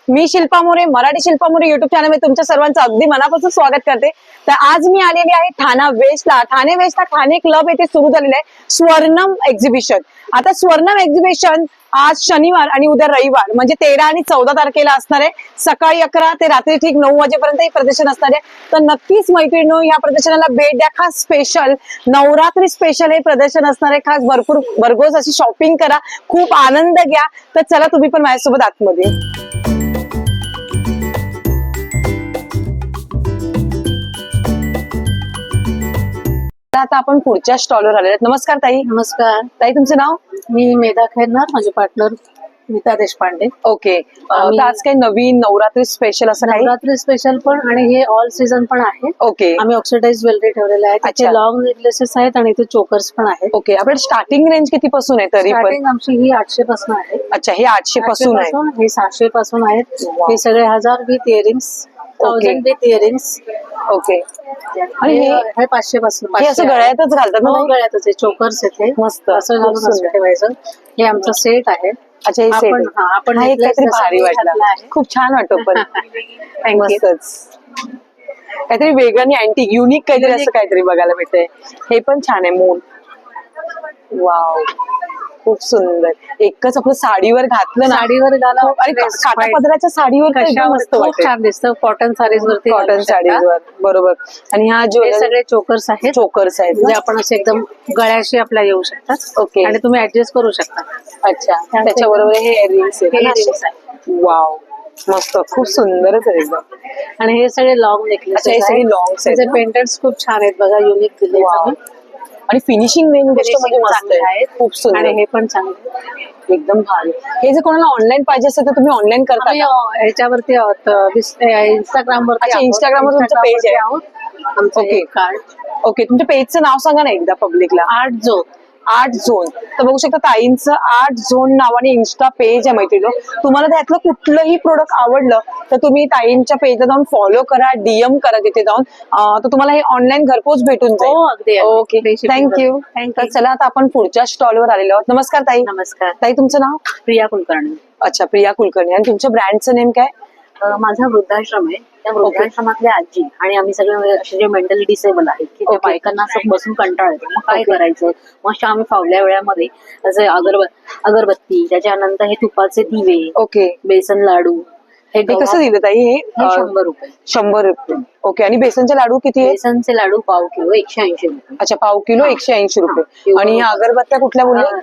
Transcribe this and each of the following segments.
मी Shilpa More, Marathi Shilpa More YouTube channel मध्ये तुमच्या सर्वांचं अगदी मनापासून स्वागत करते। तर आज मी आलेली आहे ठाणा वेस्टला। ठाणे वेस्टला ठाणे क्लब येथे सुरू झालेलं आहे स्वर्णम एक्झिबिशन। आता स्वर्णम एक्झिबिशन आज शनिवार आणि उद्या रविवार म्हणजे 13 आणि 14 तारखेला असणार आहे। सकाळी 11 ते रात्री ठीक 9 वाजेपर्यंत हे प्रदर्शन असणार आहे। तर नक्कीच मैत्रिणींनो या प्रदर्शनाला भेट द्या। खास स्पेशल नवरात्री स्पेशल हे प्रदर्शन असणार आहे। खास भरपूर भरघोस अशी शॉपिंग करा, खूप आनंद घ्या। तर चला तुम्ही पण माझ्यासोबत आतमध्ये। आता आपण पुढच्या स्टॉलवर आलेलो आहोत। नमस्कार ताई। नमस्कार ताई तुमचं नाव? मी मेधा खैरनार, माझे पार्टनर नीता देशपांडे। ओके, तर आज काही नवीन नवरात्री स्पेशल असं काही? नवरात्री स्पेशल पण आणि हे ऑल सीझन पण आहे। ओके आम्ही ऑक्सिडाइज ज्वेलरी ठेवलेले आहे। अच्छा. त्याचे लॉंग नेकलेसेस आहेत आणि इथे चोकर्स पण आहेत। ओके, आपल्या स्टार्टिंग रेंज किती पासून आहे तरी पण? स्टार्टिंग आमची ही 800 पासून आहे। अच्छा, हे 800 पासून आहे। हे 700 पासून आहेत। Wow. हे सगळे 1000 with earrings, 1000 with earrings. Okay, आणि हे 500 पासून हे असं गळ्यातच घालतात ना? गळ्यातच आहे, चोकर्स येथे मस्त, असं खूप घालून असं सुंदर. ठेवायचं। हे आमचं सेट आहे। अच्छा, हे सेट आपण हा, हे काहीतरी भारी वाटलं, आहे। खूप छान वाटतो पण मस्तच काहीतरी वेगळं आणि अँटिक युनिक काहीतरी असं काहीतरी बघायला मिळतंय। हे पण छान आहे मूल। वाव, खूप सुंदर। एकच आपलं साडीवर घातलं ना, साडीवर घाला आणि काटा पदराच्या साडीवर तर एकदम मस्त खूप वाटतं। छान दिसतं। कॉटन साडीज वरती कॉटन साडीवर बरोबर। आणि ह्या हे ज्वेलरी सगळे चोकर्स आहेत। चोकर्स आहेत म्हणजे ना? आपण असे एकदम गळ्याशी आपल्या येऊ शकतात। ओके. आणि तुम्ही ऍडजस्ट करू शकता। अच्छा, त्याच्याबरोबर हे इयरिंग्स हे earrings आहेत। वाव, मस्त, खूप सुंदरच आहे एकदम। आणि हे सगळे लॉंग अच्छा, नेकलेसेस हे सगळे longs आहेत त्याचे ना? पेंडंट्स खूप छान आहेत बघा, युनिक दिले वाव. आणि फिनिशिंग मेन गोष्ट म्हणजे मस्त आहे, खूप आणि सुंदर, हे पण चांगले एकदम भारी। हे जर कोणाला ऑनलाईन पाहिजे असेल तर तुम्ही ऑनलाईन करता आम्ही का? ह्याच्यावरती आहोत, इंस्टाग्राम वरती। अच्छा, Instagram वर तुमचं page आहे? आमचं ओके. कार्ड ओके, तुमच्या पेजचं नाव सांगा ना एकदा पब्लिकला। 8 जो 8 झोन। तर बघू शकता ताईंचं 8 झोन नावाने इन्स्टा पेज आहे मैत्रिणी। तुम्हाला त्यातलं कुठलंही प्रोडक्ट आवडलं तर तुम्ही ताईंच्या पेजला जाऊन फॉलो करा, डीएम करा तिथे जाऊन, तर तुम्हाला हे ऑनलाईन घरपोच भेटून हो, अगदी, जाईल। अगदी. Okay, thank you. तर चला आता आपण पुढच्या स्टॉलवर आलेलो आहोत। नमस्कार ताई। नमस्कार, ताई तुमचं नाव? प्रिया कुलकर्णी। अच्छा, प्रिया कुलकर्णी। आणि तुमच्या ब्रँडचं नेम काय? माझा वृद्धाश्रम आहे। त्या वृद्धाश्रमातल्या आजी आणि आम्ही सगळे असे जे मेंटली डिसेबल आहेत की त्या ओके. बायकांना असं बसून कंटाळ येतो, मग काय ओके. करायचं? मग आम्ही फावल्या वेळामध्ये असे अगरबत्ती, त्याच्यानंतर हे तुपाचे दिवे, ओके, बेसन लाडू, हे हे कसं दिलं ताई? हे हे 100 रुपये। 100 रुपये। ओके, आणि बेसनचे लाडू किती आहे? बेसनचे लाडू पाव किलो 180 रुपये। अच्छा, पाव किलो 180 रुपये। आणि ह्या अगरबत्त्या कुठल्या बोलल्या?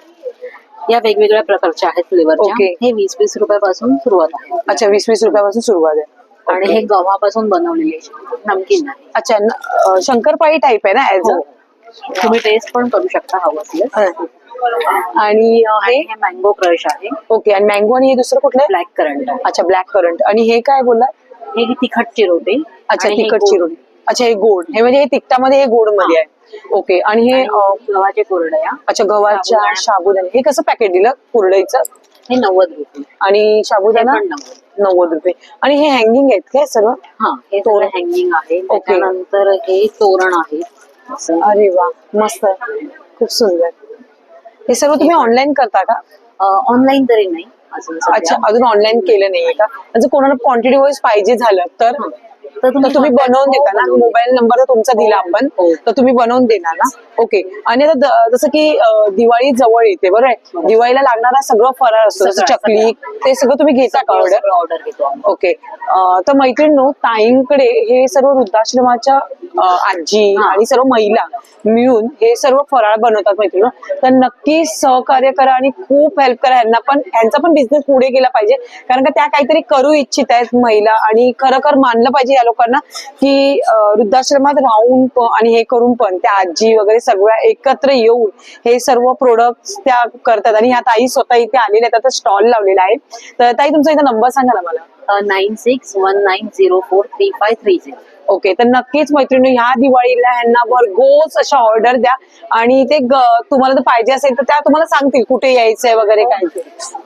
या वेगवेगळ्या प्रकारच्या आहेत फ्लेवरच्या। ओके. हे 20-20 रुपयापासून सुरुवात आहे। अच्छा, 20-20 रुपयापासून सुरुवात आहे। आणि हे गव्हापासून बनवलेले नमकीन आहे। अच्छा, शंकरपाळी टाईप आहे ना ऍज हो. तुम्ही टेस्ट पण करू शकता हवं असल्यास। आणि हे मँगो क्रश आहे। ओके, आणि मँगो, आणि हे दुसरं कुठलं आहे? ब्लॅक करंट आहे। अच्छा, ब्लॅक करंट। आणि हे काय बोलला? हे तिखट चिरोटे। अच्छा, आणि हे तिखट गोड. चिरोटी। अच्छा, हे गोड, हे म्हणजे हे तिखटामध्ये, हे गोड मध्ये आहे। ओके, आणि हे गव्हाचे कुरडया। अच्छा, गव्हाच्या साबुदाणा। हे कसं पॅकेट दिलं कुरडईचं? हे 90 रुपये। आणि साबुदाणा हे पण 90. 90 रुपये। आणि हे हँगिंग आहेत काय सर्व? हा, हे थोडं हँगिंग आहे। ओके. त्याच्यानंतर हे तोरण आहे असं। अरे वा, मस्त, खूप सुंदर। हे सर्व तुम्ही ऑनलाईन करता का? ऑनलाईन तरी नाही अजून सध्या. अच्छा, अजून ऑनलाईन केलं नाहीये का? जर कोणाला क्वांटिटी वाईज पाहिजे झालं तर तर तुम्ही बनवून देता ना? मोबाईल नंबर तुमचा दिला आपण, तर तुम्ही बनवून देणार ना? ओके. आणि आता जसं की दिवाळी जवळ येते, बरोबर आहे? दिवाळीला लागणारा सगळं फराळ असतो, जसं चकली, ते सगळं तुम्ही घेता का ऑर्डर? ऑर्डर घेतो आम्ही. ओके, तर मैत्रिणींनो, ताईंकडे हे सर्व वृद्धाश्रमाच्या आजी आणि सर्व महिला मिळून हे सर्व फराळ बनवतात मैत्रिणींनो। तर नक्की सहकार्य करा आणि खूप हेल्प करा यांना पण, यांचा पण बिझनेस पुढे गेला पाहिजे, कारण का त्या काहीतरी करू इच्छित आहेत महिला। आणि खरोखर मानलं पाहिजे या लोकांना की वृद्धाश्रमात राहून आणि हे करून पण त्या आजी वगैरे सगळ्या एकत्र येऊन हे सर्व प्रोडक्ट त्या करतात। आणि ह्या ताई स्वतः इथे आलेल्या आहेत, आता स्टॉल लावलेला आहे। तर ताई तुमचा इथं नंबर सांगा ना मला। 9619043530। ओके, तर नक्कीच मैत्रिणी ह्या दिवाळीला ह्यांना भरघोस अशा ऑर्डर द्या, आणि ते तुम्हाला जर पाहिजे असेल तर त्या तुम्हाला सांगतील कुठे यायचंय वगैरे काय ते।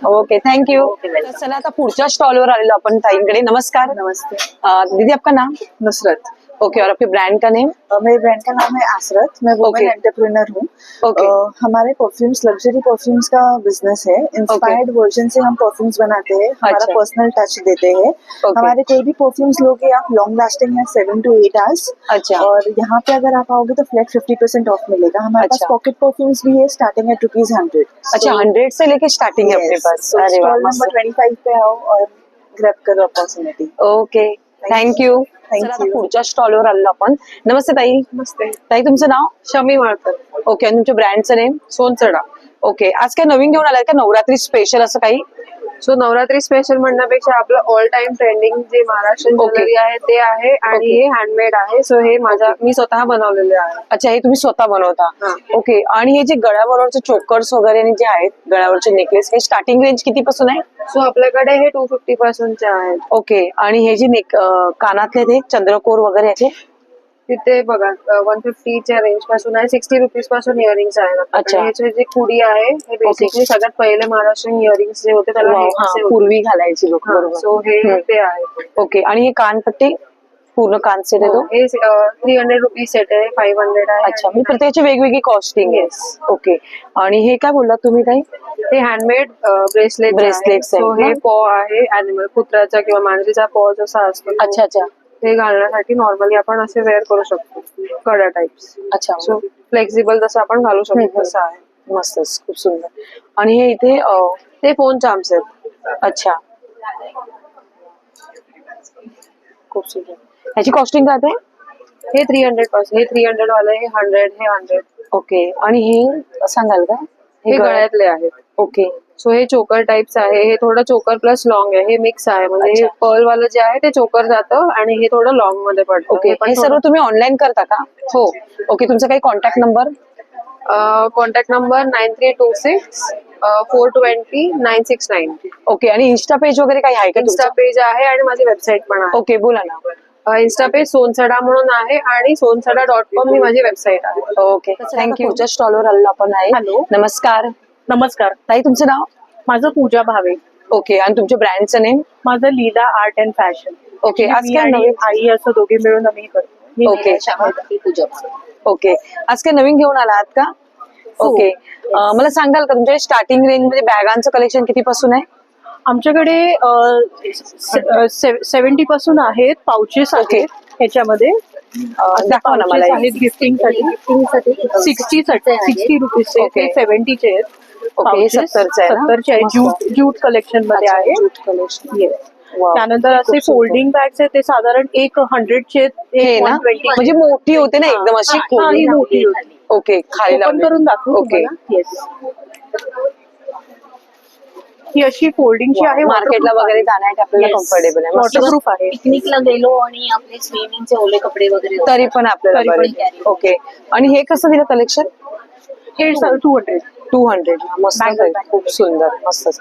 Okay, thank you. चला आता पुढच्या स्टॉलवर आलेलो आपण ताईंकडे। नमस्कार। नमस्ते। दीदी आपका नाम? नुसरत। ओके, और आपके ब्रांड का नेम? मेरे ब्रांड का नाम है आसरत, मैं वुमेन Okay. एंटरप्रेन्योर हूँ। Okay. हमारे परफ्यूम्स लग्जरी परफ्यूम्स का बिजनेस है। इंस्पायर्ड वर्जन से हम परफ्यूम्स बनाते हैं, हमारा अच्छा। पर्सनल टच देते हैं। Okay. हमारे कोई भी परफ्यूम्स लोगे आप, लॉन्ग लास्टिंग है 7 to 8 आवर्स। अच्छा। और यहाँ पे अगर आप आओगे तो फ्लैट 50% ऑफ मिलेगा। हमारे पास अच्छा। पॉकेट परफ्यूम्स भी है, स्टार्टिंग एट ₹100। अच्छा, 100 से लेके स्टार्टिंग है अपने पास। अरे वाह, स्टॉल मस्त। नंबर 25 पे आओ और ग्रैब करो अपॉर्चुनिटी। Okay, thank you. Thank चला आता you. पुढच्या स्टॉलवर आलो आपण. नमस्ते ताई. नमस्ते. ताई, तुमचं नाव? शमी माळकर, ओके, आणि तुमच्या ब्रँडचं नेम? सोनचडा. ओके, आज काय नवीन घेऊन आलाय का नवरात्री स्पेशल असं काही? सो नवरात्री स्पेशल म्हणण्यापेक्षा आपलं ऑल टाइम ट्रेंडिंग जे महाराष्ट्रीयन Okay. ज्वेलरी आहे ते आहे आणि Okay. हे हँडमेड आहे. सो हे मी स्वतः बनवलेले आहे. अच्छा, हे तुम्ही स्वतः बनवता? हा. ओके, आणि हे जे गळ्यावरचे चोकर्स वगैरे आणि जे आहेत गळ्यावरचे नेकलेस, हे स्टार्टिंग रेंज किती पासून आहे? सो आपल्याकडे हे 250 पासूनचे आहेत. ओके, आणि हे जे कानातले ते चंद्रकोर वगैरे याचे? तिथे बघा 150 च्या रेंज पासून आहे, 60 रुपीज पासून इयरिंग्स आहेत अच्छा. आपल्याकडे. ह्याचे जे कुडी आहे हे बेसिकली सगळ्यात पहिले महाराष्ट्रीयन इयरिंग्स जे होते त्याला वाव, हे हा, असे होते. पूर्वी घालायची लोक, बरोबर. सो हे हम्म. ते आहे. ओके, आणि हे कानपट्टी पूर्ण कान सेट येतो? हे 300 रुपीज सेट आहे, 500 आहे. अच्छा, मी प्रत्येकाची वेगवेगळी कॉस्टिंग आहे. Yes. ओके, आणि हे काय बोललात तुम्ही काही? ते हँडमेड ब्रेसलेट Bracelets सो आहेत हे ना? पॉ आहे अॅनिमल कुत्र्याचा किंवा मांजरीचा पॉ जसा असतो तो. अच्छा अच्छा ते घालण्यासाठी नॉर्मली आपण असे वेअर करू शकतो, कडा टाइप्स. अच्छा, सो फ्लेक्झिबल जसं आपण घालू शकतो हम्म. तसं आहे. मस्तच, खूप सुंदर. आणि हे इथे ते फोन चार्म्स आहेत. अच्छा, खूप सुंदर. ह्याची कॉस्टिंग काय आहे? हे 300 पासून, हे 300 वाले, हे 100, हे 100. ओके, आणि हे सांगाल का? हे गळ्यातले आहेत. ओके, सो हे चोकर टाइप्स आहे. हे थोडं चोकर प्लस लॉंग आहे, हे मिक्स आहे. म्हणजे हे अच्छा. पर्ल वालं जे आहे ते चोकर जातं आणि हे थोडं लॉंग मध्ये पडतं. ओके, पण हे सर्व थोडं- तुम्ही ऑनलाईन करता का? हो. ओके, तुमचा काही contact number? Contact number 9326 420 969. Okay, आणि इन्स्टा पेज वगैरे काही आहे का इन्स्टा तुमचं? पेज आहे आणि माझी वेबसाईट पण आहे. ओके, बोला ना. इन्स्टा पेज सोनसडा म्हणून आहे आणि सोनसडा.com ही माझी वेबसाईट आहे. Okay, thank you. पुढच्या स्टॉलवर आलो आपण आहे. हॅलो. नमस्कार नमस्कार, ताई, तुमचं नाव? माझं पूजा भावे. ओके, आणि तुमच्या ब्रँडचं नेम? माझं लीला आर्ट अँड फॅशन. ओके, आज मी काय आणि नवीन? आई असं दोघे मिळून आम्ही करतो. मी ओके. ती पूजा. ओके, आज काय नवीन घेऊन आला आहात का? हो. ओके, मला सांगाल का तुमच्या स्टार्टिंग रेंज मध्ये बॅगांचं कलेक्शन किती पासून आहे? आमच्याकडे 70 पासून आहेत, पाउचेस ओके. आहेत ह्याच्यामध्ये. दाखवा ना मला एक. आहेत गिफ्टिंगसाठी. 60 रुपीजचे, ओके. ते 70चे आहेत. ओके, हे 70चं आहे ना? 70चे आहे. मस्त. ज्यूट कलेक्शन मध्ये अच्छा, आहे. jute collection. Yes. Wow. त्यानंतर खूप असे सुंदर. फोल्डिंग बॅग्स आहेत, ते साधारण एक 100चे आहेत, हे एक ना 120. म्हणजे मोठी होते ना एकदम अशी हा, खोली. ही मोठी होती. ओके, खाली ओपन लावली. करून दाखवू ओके, तुम्हाला? येस. ही अशी फोल्डिंगची आहे. मार्केटला वगैरे जाण्यासाठी आपल्याला कम्फर्टेबल आहे. मस्त. वॉटरप्रूफ आहे. पिकनिकला गेलो आणि आपले स्विमिंगचे ओले कपडे वगैरे तरी पण आपल्याला तरी बरं. पण carry. ओके, आणि हे कसं दिलं कलेक्शन? हे 200. 200. मस्त Bangle आहे, खूप सुंदर, मस्तच.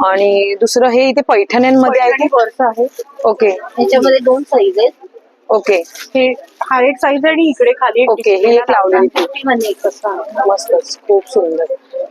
आणि दुसरं हे इथे पैठण्यांमध्ये आहे पैठणी का? पर्स आहे. ओके त्याच्यामध्ये 2 साईज आहेत. ओके हे हा एक साईज आणि इकडे खाली एक ओके, ही एक लावलेली ती. 50 मध्ये एक असं आहे. मस्तच, खूप सुंदर,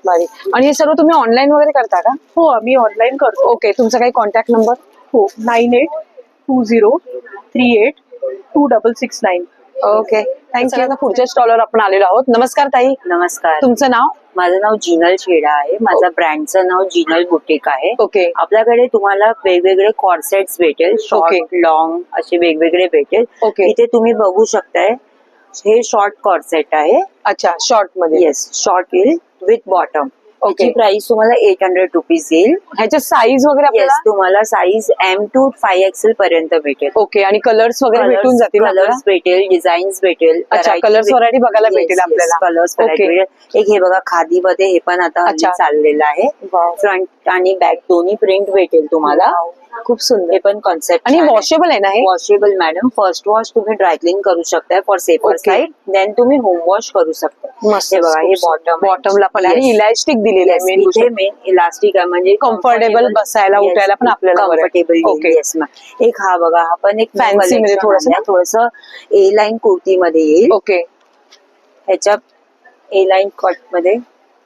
भारी. आणि हे सर्व तुम्ही ऑनलाईन वगैरे करता का? हो, आम्ही ऑनलाईन करतो. ओके, तुमचा काही कॉन्टॅक्ट नंबर? हो, 9820382669. Okay, thank you. आता पुढच्या स्टॉलवर आपण आलेलो आहोत. नमस्कार ताई, नमस्कार, तुमचं नाव? माझं नाव जिनल छेडा आहे. माझं ब्रँडचं नाव जिनल बुटीक आहे. ओके आपल्याकडे तुम्हाला वेगवेगळे कॉर्सेट्स भेटेल, शॉर्ट लॉंग असे वेगवेगळे भेटेल. ओके. इथे तुम्ही बघू शकताय, हे शॉर्ट कॉर्सेट आहे. अच्छा, शॉर्ट मध्ये. येस, शॉर्ट येईल विथ बॉटम. ओके. त्याची प्राइस तुम्हाला 800 रुपीज येईल. ह्याच्या साईज वगैरे येस, आपल्याला? तुम्हाला साईज M to 5XL पर्यंत भेटेल. ओके, आणि कलर्स वगैरे भेटून जातील ना आपल्याला? कलर्स भेटेल, डिझाईन्स भेटेल. अच्छा, variety कलर्स व्हरायटी बघायला भेटेल आपल्याला. Colours okay. भेटेल. एक हे बघा, खादी मध्ये हे पण आता हल्ली अच्छा. चाललेलं आहे. वाव. फ्रंट आणि बॅक दोन्ही प्रिंट भेटेल तुम्हाला. वाव, खूप सुंदर. हे पण कॉन्सेप्ट आणि वॉशेबल आहे ना हे? Washable madam. फर्स्ट वॉश तुम्ही ड्रायक्लीन करू शकताय for safer okay. Side, then तुम्ही होम वॉश करू शकता. मस्त, हे बघा, हे बॉटम बॉटमला पण आहे. आणि इलास्टिक दिलेलं आहे मेन गोष्ट. मेन इलास्टिक आहे, म्हणजे Comfortable बसायला, उठायला पण आपल्याला बरं आहे. कम्फर्टेबल. ओके. Yes ma'am. एक हा बघा, हा पण एक Fancy मध्ये थोडस ए लाईन कुर्ती मध्ये येईल. ओके, ह्याच्या ए लाईन कट मध्ये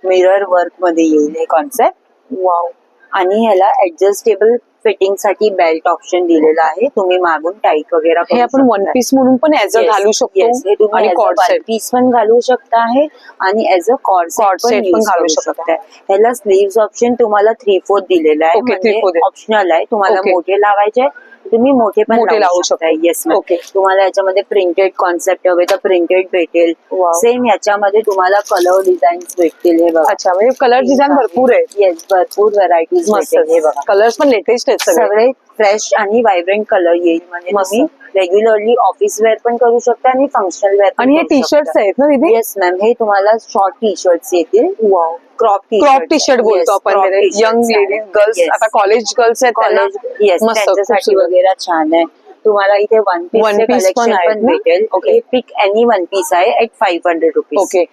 मिरर वर्क मध्ये येईल हे कॉन्सेप्ट. वाव. आणि ह्याला ऍडजस्टेबल फिटिंग साठी बेल्ट ऑप्शन दिलेला आहे. तुम्ही मागून टाईट वगैरे हे आपण वन पीस म्हणून पण ऍज अ घालू शकतो आणि कॉर्ड सेट पीस पण घालू शकता आहे आणि as a cord Cord set set पण घालू शकता. ह्याला स्लीव्स ऑप्शन तुम्हाला 3/4 दिलेला आहे. Okay, 3/4 आहे. ऑप्शनल आहे. तुम्हाला Okay. मोठे लावायचे तुम्ही मोठे पण मोठे लावू शकता. Yes Okay. तुम्हाला याच्यामध्ये प्रिंटेड कॉन्सेप्ट हवे तर प्रिंटेड भेटेल. Wow. सेम याच्यामध्ये तुम्हाला कलर डिझाईन्स भेटतील. हे बघा अच्छा म्हणजे कलर डिझाईन भरपूर आहे. येस भरपूर व्हरायटीज मस्त भेटेल. हे बघा कलर्स पण लेटेस्ट आहेत सगळे. सगळे फ्रेश आणि व्हायब्रंट कलर येईल. म्हणजे मस्त. तुम्ही रेग्युलरली ऑफिस वेअर पण करू शकता आणि फंक्शनल वेअर आणि हे टी शर्ट्स आहेत ना दीदी? येस मॅम हे तुम्हाला शॉर्ट टी शर्ट्स येतील. Wow crop crop T shirt बोलतो आपण यंग लेडीज गर्ल्स आता कॉलेज गर्ल्स आहेत त्यांना येस मस्त त्यांच्यासाठी खूप वगैरे छान आहे. तुम्हाला इथे वन पीस One piece पण कलेक्शन आहेत पण ना? भेटेल. Okay. पिक एनी वन पीस आहे एट 500 रुपीज. ओके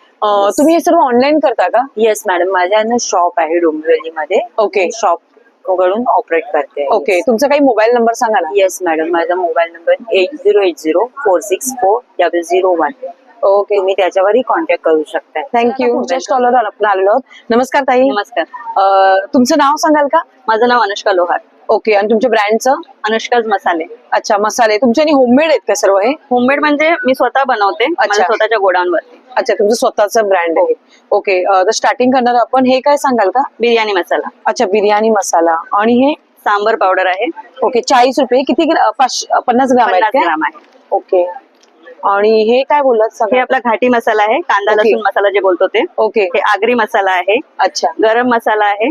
तुम्ही हे सर्व ऑनलाईन करता का? येस मॅडम माझ्या शॉप आहे डोंबिवली मध्ये. Okay. शॉप कडून ऑपरेट करते. ओके तुमचा काही मोबाईल नंबर सांगा ना. येस मॅडम माझा मोबाईल नंबर 8080464001. ओके तुम्ही त्याच्यावरही कॉन्टॅक्ट करू शकता. थँक्यू. पुढच्या स्टॉलवर आपण आलेलो आहोत. नमस्कार ताई. नमस्कार. तुमचं नाव सांगाल का? माझं नाव अनुष्का लोहार. ओके आणि तुमच्या ब्रँडचं? अनुष्काच मसाले. अच्छा मसाले तुमचे आणि होममेड आहेत का सर्व हे? होममेड म्हणजे मी स्वतः बनवते माझ्या स्वतःच्या गोडाऊनवरती. अच्छा तुमचं स्वतःचं ब्रँड आहे. ओके तर स्टार्टिंग करणार आपण हे काय सांगाल का? बिर्याणी मसाला. अच्छा बिर्याणी मसाला आणि हे सांबर पावडर आहे. ओके 40 रुपये किती 50 ग्राम आहेत 50 का? ग्राम आहे. ओके आणि हे काय बोललात हे सगळं? आपला घाटी मसाला आहे. कांदा Okay. लसूण मसाला जे बोलतो ते. ओके हे आगरी मसाला आहे. अच्छा गरम मसाला आहे.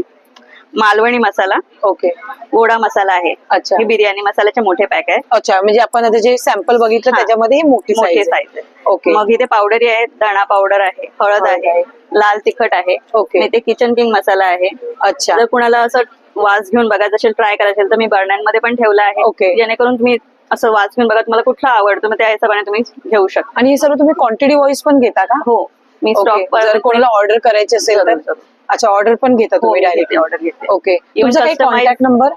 मालवणी मसाला. ओके गोडा मसाला आहे. अच्छा हे बिर्याणी मसाल्याचे मोठे पॅक आहे. अच्छा म्हणजे आपण आता जे सॅम्पल बघितलं हा. त्याच्यामध्ये ही मोठी मोठे साईज साईज आहे. ओके मग इथे पावडरी आहे. धणा पावडर आहे. हळद हळद आहे. आहे. लाल तिखट आहे. Okay. इथे किचन किंग मसाला आहे. अच्छा जर कुणाला असं वास घेऊन बघायचं असेल ट्राय करायचं असेल तर मी बर्नरमध्ये पण ठेवला आहे. Okay. जेणेकरून तुम्ही असं वास घेऊन बघा तुम्हाला कुठला आवडतो मग त्या हिशोबाने तुम्ही घेऊ शकता. आणि हे सर्व तुम्ही क्वांटिटी वाईज पण घेता का? हो मी ओके. स्टॉक जर कोणाला ऑर्डर करायची असेल तर जरूर. अच्छा ऑर्डर पण घेता तुम्ही डायरेक्ट? ऑर्डर घेते. ओके तुमचा काही customize- contact number?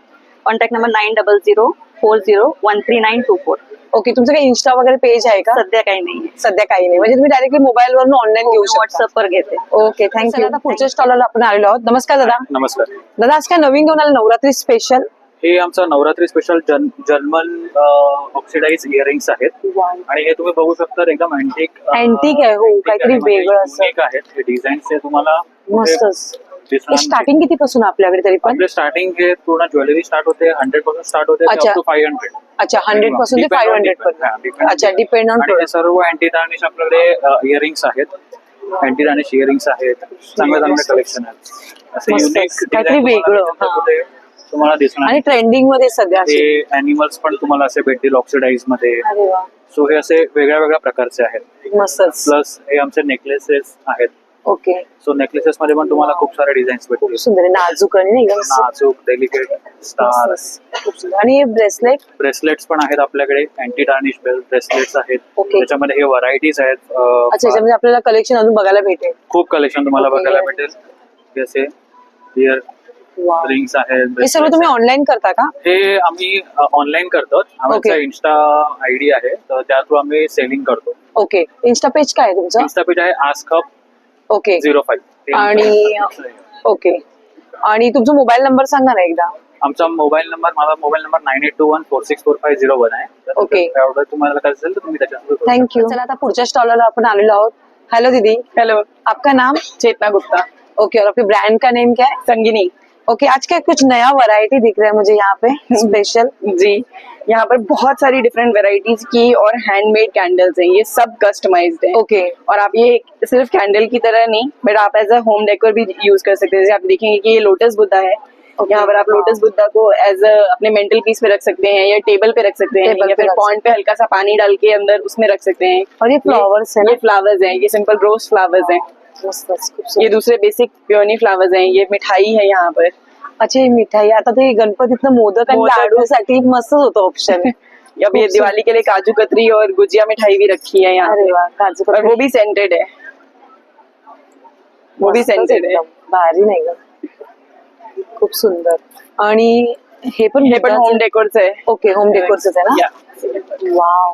Contact number 9004013924. Okay तुमचं काही इन्स्टा वगैरे पेज आहे का? सध्या काही नाही. सध्या काही नाही म्हणजे तुम्ही डायरेक्टली मोबाईल वरून ऑनलाईन घेऊ शकता. व्हॉट्सअपवर घेते. Okay thank you. आता पुढच्या स्टॉलला आपण आलेलो आहोत. नमस्कार दादा. नमस्कार. दादा आज काय नवीन घेऊन आलं नवरात्री स्पेशल? हे आमचा Navratri special German oxidise earrings आहेत आणि हे तुम्ही बघू शकता एकदम अँटिक Antique आहे, हो, काहीतरी वेगळं असं. आहेत. हे डिझाईन्स हे तुम्हाला मस्तच. दिसणार नाही. स्टार्टिंग किती पासून आपल्याकडे तरी पण? आपले स्टार्टिंग हे पूर्ण ज्वेलरी स्टार्ट होते 100 पासून स्टार्ट होते अच्छा. up to 500. अच्छा 100 पासून ते 500 पर्यंत. अच्छा डिपेंड ऑन आणि हे सर्व अँटी टार्निश आपल्याकडे इयरिंग्स आहेत. अँटी टार्निश इयरिंग्स आहेत. चांगले चांगले कलेक्शन आहेत. असे मस्त. युनिक काहीतरी वेगळं. हा. तुम्हाला दिसणार. आणि ट्रेंडिंग मध्ये सध्या अशी. हे अॅनिमल्स पण तुम्हाला असे भेटतील ऑक्सिडाइज मध्ये. अरे वा सो हे असे वेगळ्या वेगळ्या प्रकारचे आहेत. मस्तच. प्लस हे आमचे नेकलेसेस आहेत. ओके सो नेकलेसेस मध्ये पण तुम्हाला खूप सारे डिझाईन्स खूप भेटतील. सुंदर आहे. नाजूक आणि नाही एकदम नाजूक डेलिकेट स्टार्स. खूप सुंदर. आणि हे ब्रेसलेट? ब्रेसलेट्स पण आहेत आपल्याकडे. अँटी टार्निश ब्रेसलेट्स आहेत. Okay. त्याच्यामध्ये हे व्हरायटीज आहेत. अच्छा याच्यामध्ये आपल्याला कलेक्शन अजून बघायला भेटेल. खूप कलेक्शन तुम्हाला Okay. बघायला भेटेल. हे असे इयर वा रिंग्स आहेत. हे सर्व तुम्ही ऑनलाईन करता का? हे आम्ही ऑनलाईन करतो. आमचा Okay. इन्स्टा आयडी आहे तर त्या थ्रू आम्ही सेलिंग करतो. ओके इन्स्टा पेज काय आहे तुमचं? इन्स्टा पेज आहे आस्कअप ओके 05. आणि ओके आणि तुमचा मोबाईल नंबर सांगा ना एकदा. आमचा मोबाईल नंबर माझा मोबाईल नंबर 9821464501 आहे. तर Okay. ऑर्डर तुम्हाला करायचं असेल तर तुम्ही त्याच्यात थँक्यू. चला आता पुढच्या स्टॉलला आपण आलेलो आहोत. हेलो दीदी. हेलो, आपका नाम? चेतना गुप्ता. ओके और आपके ब्रांड का नेम क्या है? संगिनी ओके आज क्या कुछ नया वैरायटी दिख रहा है मुझे यहाँ पे स्पेशल? जी, यहाँ पर बहुत सारी डिफरेंट वेराइटीज की और हैंडमेड कैंडल्स हैं. ये सब कस्टमाइज्ड है. ओके और आप ये सिर्फ कैंडल की तरह नहीं बट आप एज अ होम डेकोर भी यूज कर सकते हैं. जैसे आप देखेंगे कि ये लोटस बुद्धा है. यहाँ पर आप लोटस बुद्धा को एज अ अपने मेंटल पीस पे रख सकते हैं या टेबल पे रख सकते हैं टेबल या पे फिर रख पॉन्ड पे हल्का सा पानी डाल के अंदर उसमें रख सकते हैं. और ये फ्लावर्स है ना? ये फ्लावर्स हैं. ये सिंपल रोज फ्लावर्स हैं. मस्तच, खूप ये सुंदर. दूसरे बेसिक पियोनी फ्लावर्स हैं. ये मिठाई है यहाँ पर. अच्छा ही मिठाई आता ते गणपतीतनं मोदक आणि मोदक. लाडू साठी मस्तच होतं ऑप्शन. अब ये दिवाली के लिए काजू कतरी और गुजिया मिठाई भी रखी है यहाँ अरे पे. वा काजू और कतरी. वो भी सेंटेड है. वो भी मस्तच सेंटेड है. एकदम. भारी नाही ग खूप सुंदर. आणि हे पण हे पण होम डेकोरच आहे. ओके होम डेकोरच आहे ना? Yeah. वाव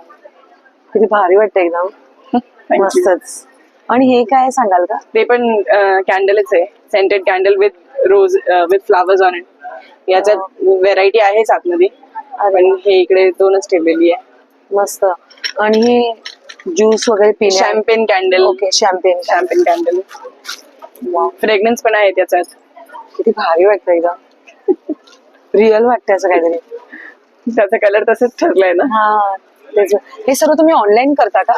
किती भारी वाटतं एकदम. Thank you. मस्तच. आणि हे काय आहे सांगाल का? ते पण कॅन्डलच आहे. Scented candle with rose with flowers on it. याच्यात व्हेरायटी आहेच आतमध्ये, पण हे इकडे 2च ठेवलेली आहे. मस्त. आणि हे ज्यूस वगैरे पिण्या champagne candle. Okay, champagne candle. Fragrance पण आहे त्याच्यात. किती भारी वाटतं एकदम. रिअल वाटतं असं काहीतरी. त्याचा कलर तसंच ठरलाय ना. हा तेच. हे सर्व तुम्ही ऑनलाईन करता का?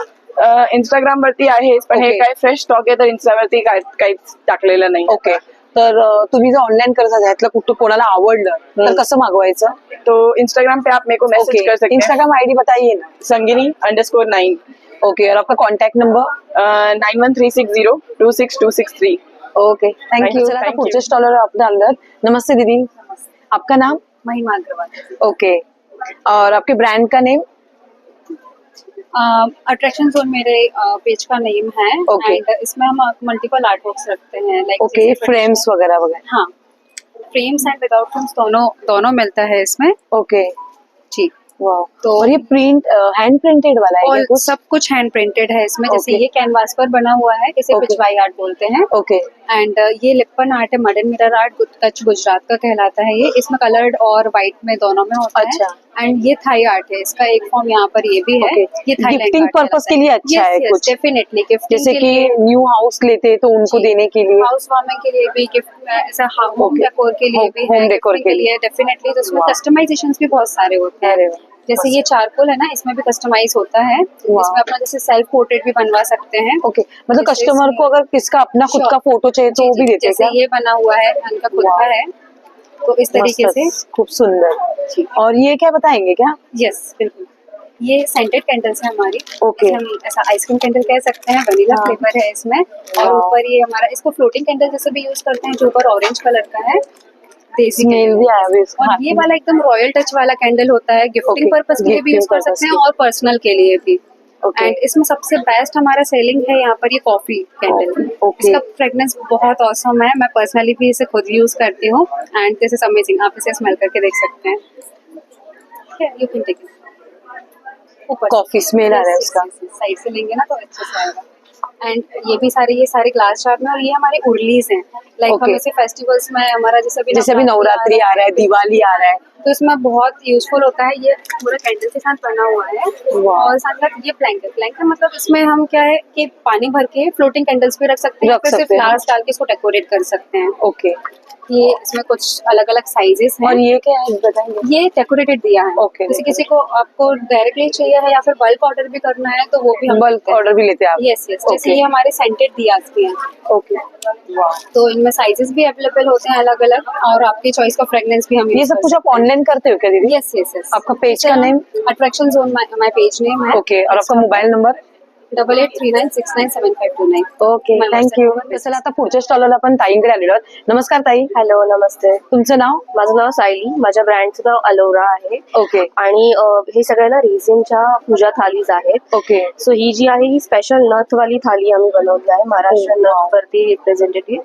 इंस्टाग्राम वरती आहेच, पण हे Okay. काय फ्रेश स्टॉक आहे तर इंस्टावरती काहीच टाकलेलं नाही. ओके. तर तुम्ही जर ऑनलाइन करता ह्यातलं कुठं कोणाला आवडलं तर कसं मागवायचं? तो इंस्टाग्राम पे आप मेरे को मैसेज कर सकते हैं. इंस्टाग्राम आईडी बताइए ना. संगिनी_9. ओके. और आपका contact number? 9136026263. Okay, thank you. चला आता पुढच्या स्टॉलवर आपण आलो. नमस्ते दीदी, आपका नाम? महिमा अग्रवाल. ओके. और आपके ब्रांड का नेम? अट्रैक्शन जोन मेरे पेज का नेम है. Okay. एंड इसमें हम मल्टीपल आर्ट वर्क्स रखते हैं, लाइक ओके, फ्रेम्स वगैरह वगैरह. हाँ, फ्रेम्स एंड विदाउट फ्रेम्स दोनों मिलता है इसमें ओके. जी. वाह. तो और ये प्रिंट हैंड प्रिंटेड वाला है और क्या कुछ? सब कुछ हैंड प्रिंटेड है इसमें. जैसे Okay. ये कैनवास पर बना हुआ है, इसे Okay. पिचवाई आर्ट बोलते हैं. ओके. एंड ये लिप्पन आर्ट है, modern mirror art, Kutch Gujarat का कहलाता है ये. इसमें कलर्ड और व्हाइट में दोनों में होता अच्छा. है. एंड ये थाई आर्ट है, इसका एक फॉर्म यहाँ पर ये भी है. Okay. ये थाईलैंड Gifting purpose के लिए अच्छा है कुछ. डेफिनेटली गिफ्टिंग जैसे के कि लिए, न्यू हाउस लेते हैं तो उनको जी. देने के लिए. हाउस वार्मिंग के लिए भी, गिफ्ट ऐसा होम Okay. डेकोर के लिए भी Home है, decor gifting के लिए. डेफिनेटली. तो इसमें Wow. कस्टमाइजेशंस भी बहुत सारे होते अरे हैं. वाह. जैसे ये चारकोल है ना, इसमें भी कस्टमाइज होता है. Wow. इसमें अपना जैसे सेल्फ पोर्ट्रेट भी बनवा सकते हैं. ओके, मतलब जैसे कस्टमर इसमें- को अगर किसका अपना खुद का फोटो चाहिए तो जी, वो भी जी, देते हैं जैसे क्या? ये बना हुआ है, इनका खुद Wow. का है. तो इस तरीके से. मस्त, खूब सुंदर. और ये क्या बताएंगे क्या? यस, बिल्कुल. ये सेंटेड कैंडल्स है हमारी. Okay. इसे हम ऐसा आइसक्रीम कैंडल कह सकते हैं. वनीला हाँ. फ्लेवर है इसमें. और Wow. ऊपर ये हमारा, इसको फ्लोटिंग कैंडल जैसे भी यूज करते हैं, जो ऊपर ऑरेंज कलर का है. देसी स्मेल candle. भी आया अभी इसका. और ये वाला एकदम रॉयल टच वाला कैंडल होता है. Gifting Okay. पर्पस के लिए भी यूज Gifting कर purpose सकते हैं के. और पर्सनल के लिए भी. Okay. एंड इसमें सबसे बेस्ट हमारा सेलिंग है यहाँ पर ये कॉफी कैंडल. Okay. इसका फ्रेग्रेंस बहुत औसम है. मैं पर्सनली भी इसे खुद यूज करती हूँ एंड दिस इज अमेजिंग. आप इसे स्मेल करके देख सकते हैं. यू कैन टेक ऊपर कॉफी स्मेल आ रहा है उसका. साइड से लेंगे ना तो अच्छे से आएगा. एंड ये सारे ग्लास जार में, और ये हमारे उर्लीज हैं. Like Okay. हम इसे फेस्टिवल्स में, हमारा जैसे अभी नवरात्रि आ रहा है, दिवाली आ रहा है, तो इसमें बहुत यूजफुल होता है. ये पूरा कैंडल के साथ बना हुआ है. Wow. और साथ साथ ये प्लैंकर मतलब इसमें हम क्या है कि पानी भर के फ्लोटिंग कैंडल्स भी रख सकते हैं, रख फिर से सकते हैं. फ्लावर्स डाल के इसको डेकोरेट कर सकते हैं. ओके. ये इसमें कुछ अलग अलग साइजेस हैं. और ये क्या है बताएंगे? ये डेकोरेटेड दिया है. Okay. जैसे किसी को आपको डायरेक्टली चाहिए है या फिर बल्क ऑर्डर भी करना है तो वो भी हम बल्क ऑर्डर भी लेते हैं आप? Yes yes. जैसे Okay. ये हमारे सेंटेड दियाज भी हैं. ओके. वाह. तो इनमें साइजेस भी अवेलेबल होते हैं अलग अलग, और आपकी चॉइस का फ्रेग्रेंस भी हम ये सब कुछ आप ऑनलाइन करते हो क्या दीदी? Yes yes yes. आपका पेज का नेम? अट्रैक्शन जोन माय पेज नेम है. ओके. और आपका मोबाईल नंबर? 8839697529. Okay, thank you. चला आता पुढच्या स्टॉलला आपण ताईंकडे आलेलो आहोत. नमस्कार ताई. हॅलो, नमस्ते. तुमचं नाव? माझं नाव सायली. माझ्या ब्रँडचं नाव अलोरा आहे. ओके. आणि हे सगळ्या ना रेझिनच्या पूजा थालीज आहेत. ओके. सो ही जी आहे ही स्पेशल नथ वाली थाली आम्ही बनवली आहे, महाराष्ट्र नथ वरती रिप्रेझेंटेटिव्ह.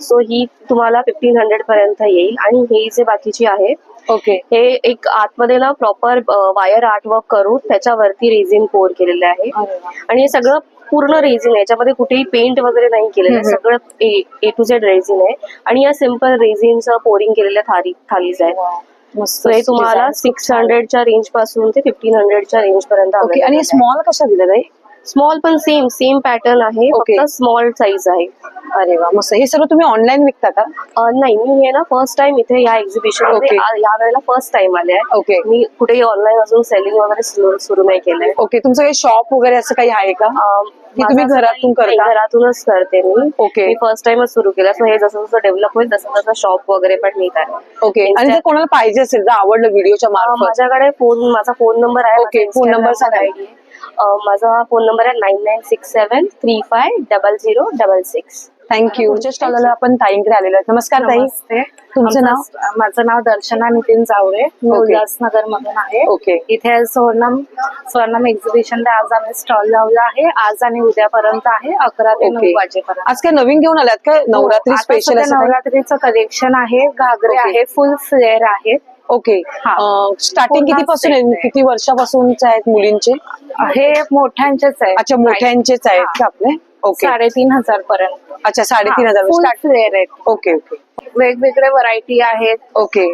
सो ही तुम्हाला 1500 पर्यंत येईल. आणि हे जे बाकीची आहे ओके. हे एक आतमध्ये ना प्रॉपर वायर आर्ट वर्क करून त्याच्यावरती रेझिन पोर केलेलं आहे. आणि हे सगळं पूर्ण रेझिन आहे, याच्यामध्ये कुठेही पेंट वगैरे नाही केलेलं आहे. सगळं ए टू झेड रेझिन आहे. आणि या सिम्पल रेझिनचं पोरिंग केलेल्या थालीज आहेत. मस्त. सो हे तुम्हाला 600च्या रेंज पासून ते 1500च्या रेंज पर्यंत ओके. आणि स्मॉल कशा दिल्या ताई? स्मॉल पण सेम पॅटर्न आहे, Okay. फक्त स्मॉल साईज आहे. अरे वा, मस्त. हे सर्व तुम्ही ऑनलाईन विकता का? नाही, मी हे ना फर्स्ट टाइम इथे या एक्झिबिशन मध्ये Okay. या वेळेला फर्स्ट टाइम आले आहे. ओके. मी कुठेही ऑनलाईन अजून सेलिंग वगैरे सुरू नाही केलंय. ओके. तुमचं काही शॉप वगैरे असं काही आहे का? की तुम्ही माझं घरातून नाही, करता? घरातूनच करते मी. Okay. मी फर्स्ट टाइमच सुरू केलं. सो हे जसं जसं डेव्हलप होईल तसं तसं शॉप वगैरे पण मी करेन. ओके. आणि जर कोणाला पाहिजे असेल जर आवडलं व्हिडिओच्या मार्फत? माझ्याकडे माझा फोन नंबर आहे. Okay, माझा phone number Instagram सांगा. ID आहे. माझा फोन नंबर आहे 9967350066. थँक्यू. पुढच्या स्टॉलला आपण ताईंकडे आलेलो आहोत. नमस्कार ताई. नमस्ते. तुमचं नाव? माझं नाव दर्शना नितीन जावरे. मी Okay. उल्हासनगर मधून आहे. ओके. इथे स्वर्णम एक्झिबिशनला आज आम्ही स्टॉल लावला आहे. आज आणि उद्यापर्यंत आहे, 11 ते 9 ओके. वाजेपर्यंत. आज काय नवीन घेऊन आल्यात काय? नवरात्री आता स्पेशल सध्या असं काही? नवरात्रीचं कलेक्शन आहे. घागरे Okay. आहे, फुल फ्लेअर आहेत. ओके. हा. स्टार्टिंग पूर्ण किती पासून आहे? set आहे. किती वर्षापासूनचे आहेत मुलींचे? हे मोठ्यांचेच आहे. अच्छा, मोठ्यांचेच आहेत का आपले? ओके 3,500 पर्यंत. अच्छा 3,500 फुल स्टार्ट. फ्लेअर आहेत. ओके ओके वेगवेगळे व्हरायटी आहेत, ओके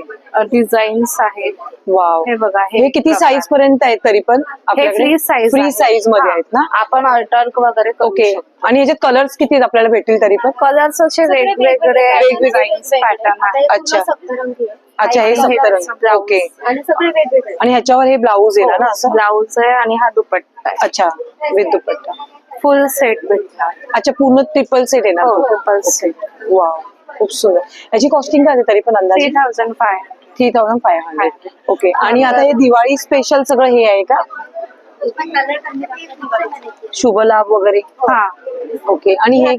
डिझाईन्स आहेत. वाव. हे बघा हे किती साईज पर्यंत आहेत तरी पण हे आपल्याकडे? फ्री साईज फ्री साईज मध्ये आहेत ना? आपण अल्टर वगैरे करू ओके. शकतो. आणि ह्याचे कलर्स किती आपल्याला भेटतील तरी पण? कलर्स असे वेगवेगळे डिझाईन्स पॅटर्न आहेत. अच्छा अच्छा हे आणि हे 70. blouse. ओके. आणि सगळे वेगवेगळे. आणि ह्याच्यावर हे ब्लाऊज येणार ना असं? ब्लाऊज आहे आणि हा दुपट्टा आहे. अच्छा विथ दुपट्टा. फुल सेट भेटणार. अच्छा पूर्ण ट्रिपल सेट येणार हो, तो? Triple set. वाव खूप सुंदर. याची कॉस्टिंग काय आहे तरी पण अंदाजे? 3,500. 3,500. ओके. आणि आता हे दिवाळी स्पेशल सगळं हे आहे का? शुभ लाभ वगैरे? हा. ओके. आणि हे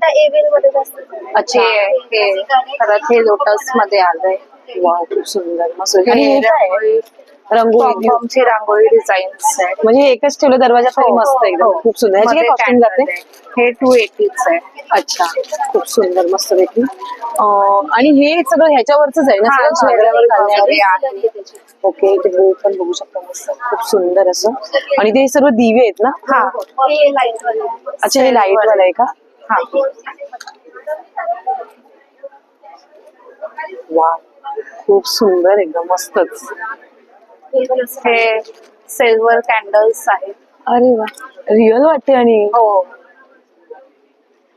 अच्छा हे परत हे लोटस मध्ये आलंय. वाव खूप सुंदर मस्त. आणि हे काय आहे? रंगोळी पॉमची रांगोळी डिझाईन्स आहे. म्हणजे एकच ठेवलं दरवाजा तरी मस्त एकदम हो. खूप सुंदर. ह्याची काय मध्ये कॉस्टिंग candle जाते? आहे. हे 280 आहे. अच्छा खूप सुंदर मस्त पैकी. आणि हे सगळं ह्याच्यावरच आहे ना? हा, सगळं घागऱ्यावर वगैरे घालण्यावर? आहे. ओके. इथे बोल पण बघू शकता मस्त खूप सुंदर असं. आणि ते सर्व दिवे आहेत ना? हा. अच्छा हे लाईट वाला आहे का? हा. वा खूप सुंदर एकदम मस्तच. हे सिल्वर कॅन्डल्स आहेत. अरे वा रिअल वाटते. आणि हो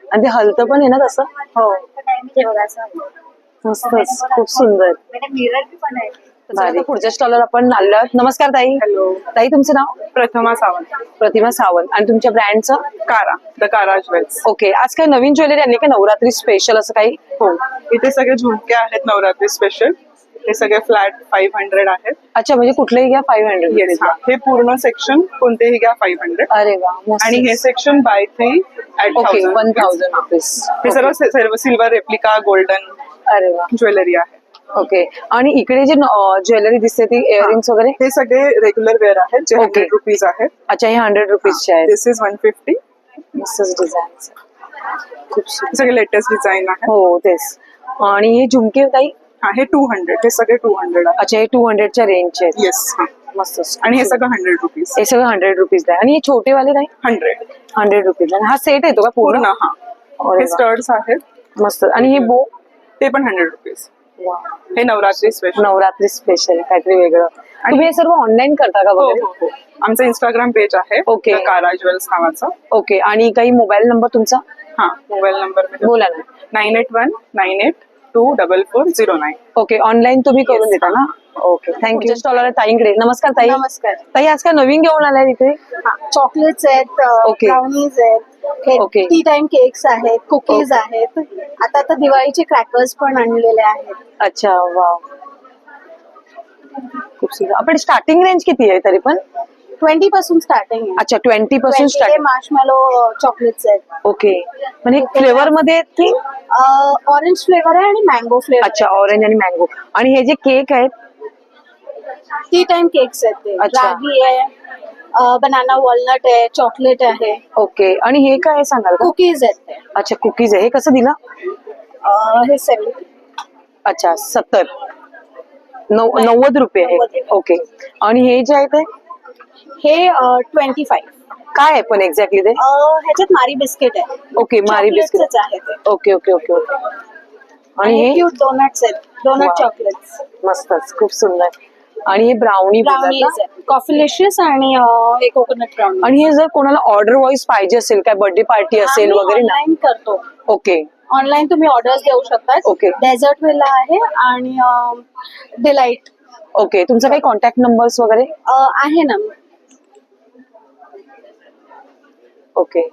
आणि ते हलतं पण आहे ना तसं? हो. मस्तच खूप सुंदर. तर आता पुढच्या स्टॉलवर आपण आलो. नमस्कार ताई. हॅलो. ताई तुमचं नाव? प्रतिमा सावंत. प्रतिमा सावंत. आणि तुमच्या ब्रँडचं? कारा द कारा ज्वेल्स. ओके. आज काही नवीन ज्वेलरी आणली का नवरात्री स्पेशल असं काही? हो इथे सगळे झुमके आहेत नवरात्री स्पेशल. हे सगळे फ्लॅट 500 आहेत. अच्छा म्हणजे कुठलेही घ्या 500 येस हे पूर्ण सेक्शन कोणतेही घ्या 500. अरे वा मस्त. आणि हे section by 3 at okay 1000. 1000 rupees. हे सर्व सिल्वर रेप्लिका गोल्डन अरे वा ज्वेलरी आहे. ओके. आणि इकडे जे ज्वेलरी दिसते ती इयरिंग्स वगैरे? हे सगळे रेग्युलर वेअर आहेत जे Okay. 100 रुपीज आहेत. अच्छा हे 100 रुपीजचे आहेत. दिस इज 150. मस्तच डिझाईन खूप सुंदर. सगळे लेटेस्ट डिझाईन आहे. हो तेच. आणि हे झुमके ताई? हा हे 200. हे सगळे 200 आहे. अच्छा हे 200च्या रेंजचे आहेत. येस. मस्त. आणि हे सगळं 100 रुपीज. हे सगळं 100 रुपीज आहे. आणि हे छोटे वाले ताई? 100 100 रुपीज. आणि हा सेट येतो का पूर्ण? पूर्ण. हा अरे हे वा. स्टर्ड्स आहेत. मस्त. आणि हे बो? ते पण 100 रुपीज. हे नवरात्री स्पेशल. नवरात्री स्पेशल काहीतरी वेगळं. तुम्ही हे सर्व ऑनलाईन करता का हो वगैरे? हो हो. आमचं इंस्टाग्राम पेज आहे Okay. द कारा ज्वेल्स नावाचं. ओके. आणि काही मोबाईल नंबर तुमचा? हा मोबाईल नंबर बोला ना. 9819824409. ओके. ऑनलाईन तुम्ही करून देता ना? Okay thank you. स्टॉलर आहे ताईंकडे. नमस्कार ताई. नमस्कार. ताई आज काय नवीन घेऊन आलाय तिथे? चॉकलेट्स आहेत, ओके. ब्राउनीज आहेत, ओके. टी टाइम केक्स आहेत, कुकीज आहेत. आता दिवाळीचे क्रॅकर्स पण आणलेले आहेत. अच्छा वा खूप सुंदर. आपण स्टार्टिंग रेंज किती आहे तरी पण? 20 पासून स्टार्टिंग आहे. अच्छा 20 पासून 20 स्टार्टिंग. मार्शमॅलो चॉकलेट्स आहेत. ओके. म्हणजे फ्लेवर मध्ये आहेत की? ऑरेंज फ्लेवर आहे आणि मँगो फ्लेवर. अच्छा ऑरेंज आणि मँगो. आणि हे जे केक आहेत? टी टाइम केक्स आहेत ते. अच्छा. रागी आहे, बनाना वॉलनट आहे, चॉकलेट आहे, ओके. आणि हे काय आहे सांगाल का? कुकीज आहेत ते. अच्छा कुकीज आहे. हे कसं दिलं? हे 70. अच्छा 70. 90 रुपये आहे. 90. ओके. आणि हे जे आहे ते हे 25. काय आहे पण एक्झॅक्टली ते? ह्याच्यात मारी बिस्किट आहे. Okay Marie biscuit. Chocolates आहे ते. Okay okay okay okay. आणि आणि हे क्यूट डोनट्स आहेत. Donut Wow. चॉकलेट्स. मस्तच खूप सुंदर. आणि हे ब्राउनी ब्राउनीज आहेत. कॉफीलिशियस आणि हे कोकोनट ब्राउनी. आणि हे जर कोणाला ऑर्डर वाईज पाहिजे असेल काय बर्थडे पार्टी असेल वगैरे ना? ऑनलाईन करतो. ओके ऑनलाईन तुम्ही ऑर्डर्स देऊ शकता. Okay. डेझर्ट विला आहे आणि डिलाइट ओके. तुमचा काही कॉन्टॅक्ट नंबर्स वगैरे? आहे ना. ओके.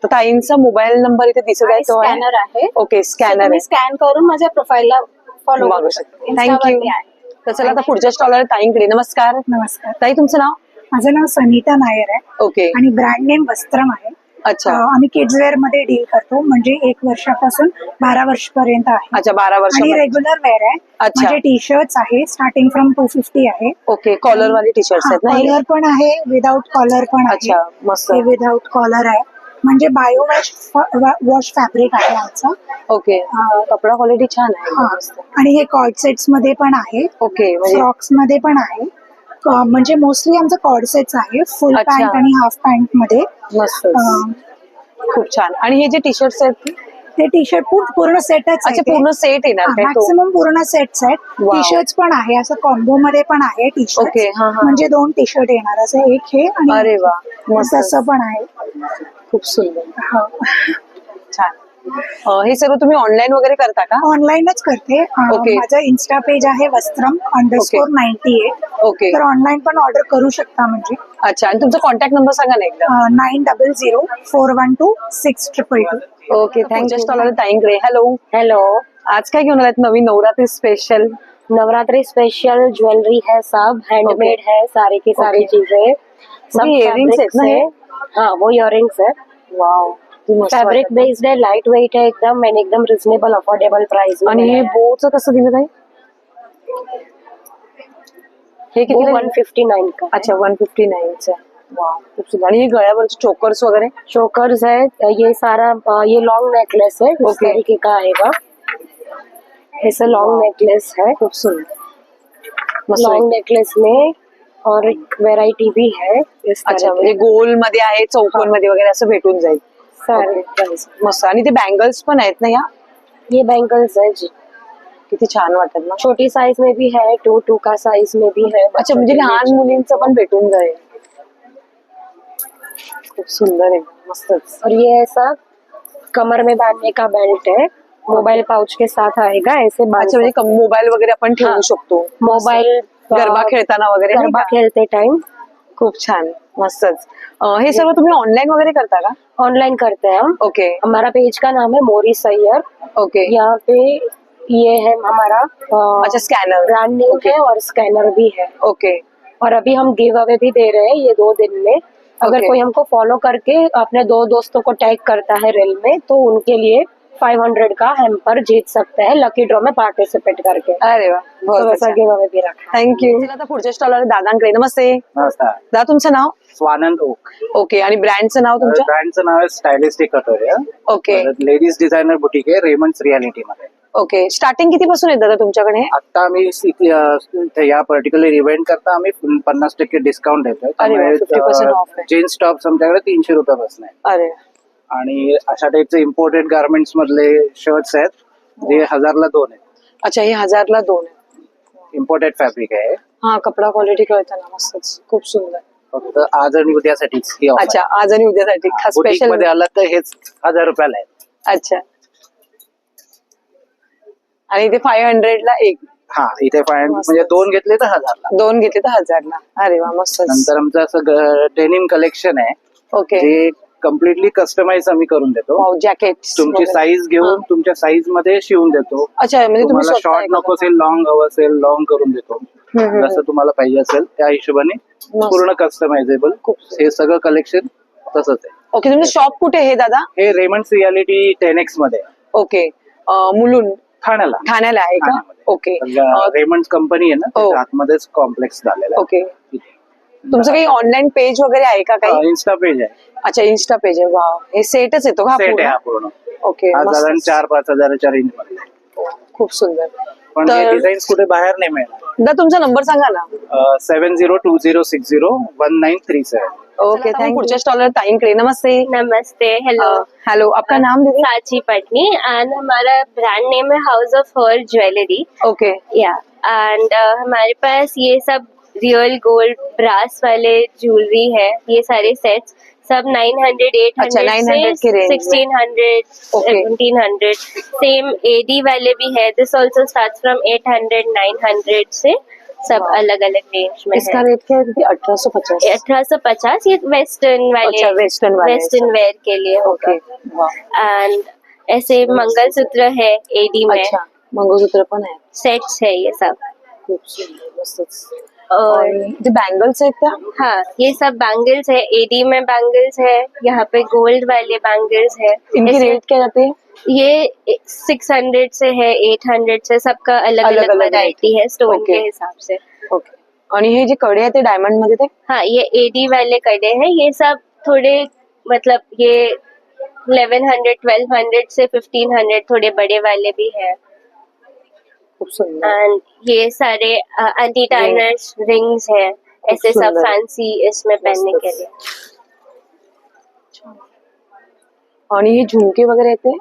तर ताईंचा मोबाईल नंबर इथे दिसत आहे तो आहे? स्कॅनर आहे. ओके स्कॅनर तुम्ही आहे. स्कॅन करून माझ्या प्रोफाईलला फॉलो मागू करू शकता. शकता. थँक्यू. Instaवरती आहे. तर चला आता पुढच्या स्टॉलर ताईंकडे. नमस्कार. नमस्कार. ताई तुमचं नाव? माझं नाव सनिता नायर आहे ओके. आणि ब्रँड नेम वस्त्रम आहे. अच्छा आम्ही किड्स वेअर मध्ये डील करतो म्हणजे 1 वर्षापासून 12 वर्षपर्यंत आहे. अच्छा 12 वर्ष. आणि रेग्युलर वेअर आहे. अच्छा. म्हणजे टी शर्ट्स आहे स्टार्टिंग फ्रॉम 250 आहे. ओके. कॉलर वाले टी शर्ट्स आहेत ना हे? कॉलर पण आहे, विदाउट कॉलर पण आहे. अच्छा मस्त. हे विदाउट कॉलर आहे. म्हणजे बायो वॉश फॅब्रिक आहे आमचं. ओके. कपडा क्वालिटी छान आहे. हा. मस्त. आणि हे कॉर्ड सेट्स मध्ये पण आहे, ओके. म्हणजे फ्रॉक्स मध्ये पण आहे. म्हणजे मोस्टली आमचं कॉर्ड सेट्स आहे फुल अच्छा. पॅन्ट आणि हाफ पॅन्ट मध्ये. मस्त. खूप छान. आणि हे जे टी शर्ट्स आहेत ते टी शर्ट पूर्ण सेटच अच्छा पूर्ण सेट येणार काय तो? मॅक्सिमम पूर्ण सेट्स आहेत. Wow. टी शर्ट पण आहे, असं कॉम्बो मध्ये पण आहे टी शर्ट. Okay, हा, हा. म्हणजे 2 टी शर्ट येणार, असं एक हे आणि अरे वा, मस्त. तसं पण आहे. खूप सुंदर, हो. छान. हे सर्व तुम्ही ऑनलाईन वगैरे करता का? ऑनलाईनच करते. Okay. माझं इन्स्टा पेज आहे वस्त्रम_98. ओके. तर ऑनलाईन पण ऑर्डर करू शकता. म्हणजे अच्छा. आणि तुमचा कॉन्टॅक्ट नंबर सांगा ना एकदा. 9004126222. Okay, thank you. स्टॉलर ताईंकडे. हॅलो. हेलो, आज काय घेऊन आलात नवीन Navratri special? Navratri special jewellery है, सब हैंडमेड है, सारी की सारी Okay. चीजें सब ये earrings आहेत fabrics ना हे? है. हाँ, वो इयरिंग्स है. वाव, फैब्रिक बेस्ड है, लाइट वेट है एकदम, एंड एकदम रिजनेबल अफोर्डेबल प्राइस में. आणि हे बोच कसं दिलं ताई? हे किती? 159 का. अच्छा 159 चं. वाव, खूप सुंदर. आणि हे गळ्यावरचे चोकर्स वगैरे? चोकर्स है, ये सारा ये लॉन्ग नेकलेस है, इस Okay. तरीके का आएगा. ऐसे लॉन्ग नेकलेस है, खूप सुंदर. मस्त. लॉन्ग नेकलेस में और एक वेराइटी भी है इस अच्छा, तरह म्हणजे गोल मध्ये आहे, चौकोन मध्ये वगैरे असं भेटून जाईल. सारे. मस्त. आणि ते बँगल्स पण आहेत ना या? ये बैंगल्स है जी, किती छान वाटत ना. छोटी साइज में भी है, 2 का साइज में भी है. अच्छा, म्हणजे लहान मुलींचं पण भेटून जाईल. खूप सुंदर आहे, मस्तच. और ये ऐसा कमर में बांधने का बेल्ट है, मोबाइल पाउच के साथ आएगा. ऐसे बांध अच्छा, म्हणजे मोबाईल वगैरे आपण ठेवू हाँ. शकतो. मोबाइल गरबा खेळताना वगैरे नाही गरबा का? खेलते टाइम खूप छान, मस्तच. हे सर्व तुम्ही ऑनलाईन वगैरे करता का? ऑनलाइन करते हैं हम. ओके. हमारा पेज का नाम है मोरी सैयर. ओके. यहाँ पे ये है हमारा अच्छा, स्कैनर. ब्रांड नेम है और स्कैनर भी है. ओके. और अभी हम गिव अवे भी दे रहे हैं ये 2 दिन में. अगर Okay. कोई हमको फॉलो करके अपने 2 दोस्तों को टैग करता है रील में, तो उनके लिए 500 का हैम्पर जीत सकते हैं लकी ड्रॉ में पार्टिसिपेट करके. अरे वा, तो वैसा गिव अवे भी रखा है. थँक्यू. आता पुढच्या स्टॉलर दादांकडे. नमस्ते नमस्कार. दादा, तुमचं नाव? स्वानंद ओक. ओके. आणि ब्रँडचं नाव तुमच्या? ब्रँडचं नाव आहे स्टायलिस्टिक कटोरिया. ओके. लेडीज डिझायनर बुटीक आहे रेमंड्स रियालिटी मध्ये. ओके. स्टार्टिंग किती पासून आहे दादा तुमच्याकडे? आता आम्ही या पर्टिक्युलर इव्हेंट करता आम्ही 50% डिस्काउंट देतोय. अरे वा, 50% off आहे. जीन्स टॉप्स आमच्याकडे 300 रुपयापासून आहे. अरे आणि अशा टाईपचे इम्पोर्टेड गार्मेंट्स मधले शर्ट्स आहेत जे 1000ला 2 आहेत. अच्छा, हे 1000ला 2 आहे. इम्पोर्टेड फॅब्रिक आहे. हा, कपडा क्वालिटी कळताना मस्तच, खूप सुंदर. फक्त आज आणि उद्यासाठीच ही अच्छा, आज आणि उद्यासाठी खास बुटीक स्पेशल. मध्ये आलं तर हेच 1000 रुपयाला आहे. अच्छा. आणि ते 500ला एक. हा, इथे 500 म्हणजे 2 घेतले तर 1000ला. 2 घेतले तर 1000ला. अरे वा, मस्तच. नंतर आमचं असं डेनिम कलेक्शन आहे ओके. जे कम्प्लिटली कस्टमाइज आम्ही करून देतो. Wow, jacket. तुमची साईज घेऊन तुमच्या साईज मध्ये शिवून देतो. अच्छा, म्हणजे तुम्ही तुम्हाला स्वतः शॉर्ट नको असेल, लॉंग हवं असेल, लॉंग करून देतो. जसं तुम्हाला पाहिजे असेल त्या हिशोबाने पूर्ण कस्टमायझेबल. हे सगळं कलेक्शन तसंच आहे. ओके. तुमचं शॉप कुठे आहे दादा? हे रेमंड्स रियालिटी 10X मध्ये आहे. ओके. मुलुंड ठाण्याला. ठाण्याला आहे का? ओके. रेमंड्स कंपनी आहे ना, त्याच्या आतमध्येच कॉम्प्लेक्स झालेला ओके. तुमचं काही ऑनलाईन पेज वगैरे आहे का काही? आहे. इन्स्टा पेज आहे. अच्छा, इन्स्टा पेज आहे. वाव, हे सेटच येतो का? सेट आहे हा पूर्ण. ओके. साधारण 4-5 हजाराच्या रेंज मध्ये. खूप सुंदर. पण हे डिझाईन्स कुठे बाहेर नाही मिळणार. दादा, तुमचा नंबर सांगा ना. 7020601937. Okay, thank you. पुढच्या स्टॉलर ताईंकडे. नमस्ते. नमस्ते. हेलो. हेलो, आपका नाम दीदी? साची पटनी एंड हमारा ब्रांड नेम है house of her jewellery. Okay. या एंड हमारे पास ये सब रियल गोल्ड ब्रास वाले ज्वेलरी है. ये सारे सेट्स सब 900, 800 अच्छा, 900 की रेंज में. 1600, Okay. 1700. सेम एडी वाले भी है. दिस ऑल्सो स्टार्ट फ्रॉम 800, 900 से. सब अलग अलग रेंज में इसका है. रेट क्या है दीदी? 1850. 1850 ये वेस्टर्न वाले. अच्छा, वेस्टर्न वाले. वेस्टर्न वेयर के लिए होगा. ओके. वाव. एंड ऐसे मंगलसूत्र है एडी में. अच्छा, मंगळसूत्र पण आहे. सेट्स है ये सब. खूप सुंदर, मस्तच. और आणि जे बँगल्स आहेत त्या? हाँ, ये सब बैंगल्स है. एडी में बैंगल्स है. यहाँ पे गोल्ड वाले बैंगल्स है. इनकी ऐसे- रेट क्या जाते हैं? ये 600 से है, 800 से. सबका अलग अलग अलग-अलग वैरायटी है स्टोन Okay. के हिसाब से. ओके. आणि हे जे कडे आहेत ते डायमंड मध्ये ते? हाँ, ये एडी वाले कड़े हैं. ये सब थोड़े मतलब ये 1100, 1200 से 1500 थोड़े बड़े वाले भी है. खूप सुंदर. एंड ये सारे एंटी टाइनर्स रिंग्स है. ऐसे सब सुंदर. फैंसी इसमें पहनने के लिए. आणि हे झुमके वगैरे येते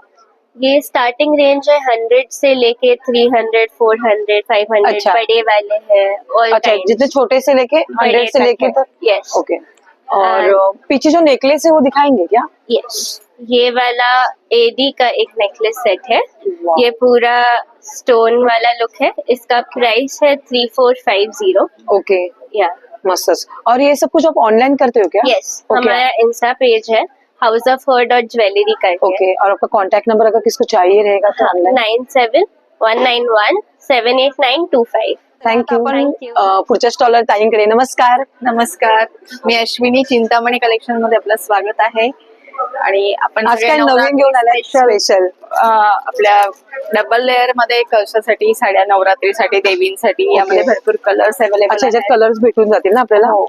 ये स्टार्टिंग रेंज है 100 से लेके 300, 400, 500 अच्छा। बड़े वाले हैं all अच्छा kinds। जितने छोटे से लेके 100 से तक लेके है। तक Yes। ओके। और पीछे जो नेकलेस है वो दिखाएंगे क्या? यस, ये वाला एडी का एक नेकलेस सेट है। वाह। ये पूरा स्टोन वाला लुक है। इसका प्राइस है 3450। ओके या मस्त। और ये सब कुछ आप ऑनलाइन करते हो क्या? Yes, okay. हमारा इंस्टा पेज है हाउस ऑफ हर्ड और ज्वेलरी करके। ओके और आपका कांटेक्ट नंबर अगर किसको चाहिए रहेगा तो ऑनलाइन 9719178925। थँक्यू। Thank you. पुढच्या स्टॉलर ताईंकडे नमस्कार. नमस्कार, मी अश्विनी, चिंतामणी कलेक्शन मध्ये आपलं स्वागत आहे. आणि आपण आज सगळे काय नवीन नवरात्री घेऊन आलाय स्पेशल? आपल्या डबल लेअर मध्ये कळसासाठी साड्या, नवरात्रीसाठी, देवींसाठी यामध्ये भरपूर कलर्स अवेलेबल अच्छा आहेत. याच्यात कलर्स भेटून जातील ना आपल्याला? हो.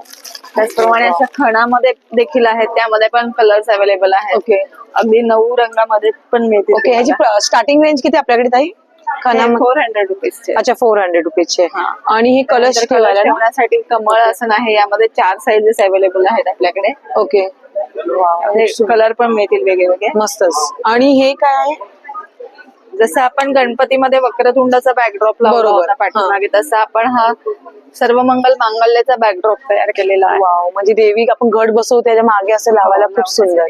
त्याचप्रमाणे अशा खणामध्ये देखील आहेत, त्यामध्ये पण कलर्स अवेलेबल आहेत. ओके अगदी 9 रंगामध्ये पण मिळतील. ओके ह्याची स्टार्टिंग रेंज किती आपल्याकडे ताई? 400 रुपीजचे. अच्छा 400 रुपीजचे. आणि हे कलर्स कलर ठेवायला ना? ठेवण्यासाठी कमळ आसन आहे, यामध्ये 4 साइजेस अवेलेबल आहेत आपल्याकडे. ओके कलर पण मिळतील वेगवेगळे. मस्तच. आणि हे काय आहे? जसं आपण गणपतीमध्ये वक्रतुंडाचा बॅकड्रॉप लावला बरोबर. होता पाठीमागे, तसं आपण हा सर्व मंगल मांगल्याचा बॅकड्रॉप तयार केलेला आहे. वाव म्हणजे देवी आपण घट बसवतो त्याच्या मागे असं लावायला खूप सुंदर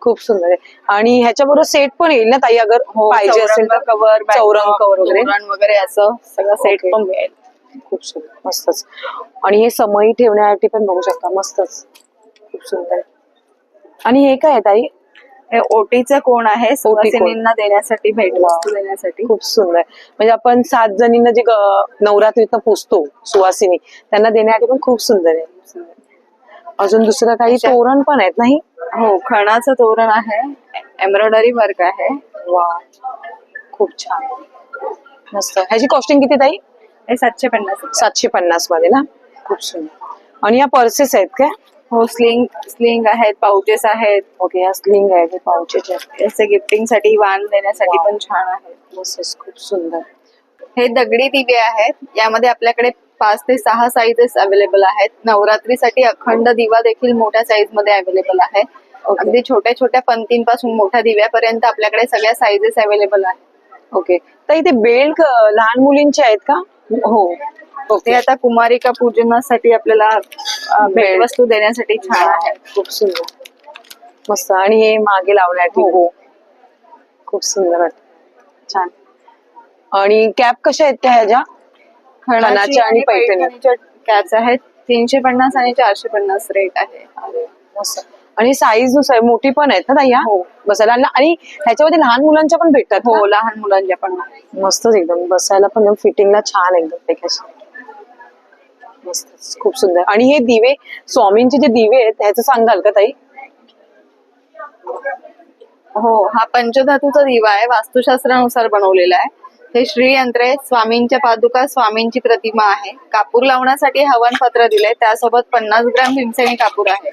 खूप सुंदर आहे. आणि ह्याच्याबरोबर सेट पण येईल ना ताई अगर पाहिजे असेल तर? कवर, चौरंग कवर वगैरे वगैरे असं सगळं सेट ओके. पण मिळेल. खूप सुंदर मस्तच. आणि हे समई ठेवण्यासाठी पण बघू शकता मस्तच खूप सुंदर. आणि हे काय आहे ताई? हे ओटीचं कोण आहे, सुवासिनींना देण्यासाठी, भेटवस्तू देण्यासाठी. खूप सुंदर. म्हणजे आपण 7 जणींना जे नवरात्रीत पुजतो सुवासिनी त्यांना देण्यासाठी पण खूप सुंदर आहे. अजून दुसरं काही तोरण पण आहेत नाही? हो, खणाचं तोरण आहे, एम्ब्रॉयडरी वर्क आहे. वा खूप छान मस्त. ह्याची कॉस्टिंग किती ताई? हे 750. 750 मध्ये ना? खूप सुंदर. आणि या पर्सेस आहेत काय? हो, स्लिंग आहेत, पाउचेस आहेत. ओके या स्लिंग आहे हे पाउचेस आहेत. असे गिफ्टिंग साठी, वाण देण्यासाठी पण छान आहेत. मस्त खूप सुंदर. हे दगडी दिवे आहेत, यामध्ये आपल्याकडे 5 ते 6 साइजेस अवेलेबल आहेत. नवरात्रीसाठी अखंड दिवा देखील मोठ्या साईज मध्ये अवेलेबल आहे. अगदी छोट्या छोट्या पंतींपासून मोठ्या दिव्यापर्यंत आपल्याकडे सगळ्या साइजेस अवेलेबल आहेत. ओके ताई ते बेल्ट लहान मुलींचे आहेत का? हो, ते आता कुमारिका पूजनासाठी आपल्याला भेटवस्तू देण्यासाठी छान आहे. खूप सुंदर मस्त. आणि हे मागे लावण्यासाठी हो खूप सुंदर वाटत छान. आणि कॅप कशा आहेत त्या ह्याच्या? खणाच्या आणि पैठणीच्या कॅप्स आहेत. 350 आणि 450 रेट आहे. मस्त. आणि साईज नुसार मोठी पण आहेत ना ताई ह्या? हो. बसायला. आणि ह्याच्यामध्ये लहान मुलांच्या पण भेटतात? हो, लहान मुलांच्या पण. मस्तच एकदम बसायला पण फिटिंगला छान एकदम त्याच्याशी मस्त खूप सुंदर. आणि हे दिवे स्वामींचे जे दिवे आहेत ह्याचं सांगाल का ताई? हो, हा पंचधातूचा दिवा आहे, वास्तुशास्त्रानुसार बनवलेला आहे. हे श्रीयंत्र आहे, स्वामींच्या पादुका, स्वामींची प्रतिमा आहे. कापूर लावण्यासाठी हवन पत्र दिलंय, त्यासोबत 50 ग्रॅम भीमसेनी कापूर आहे.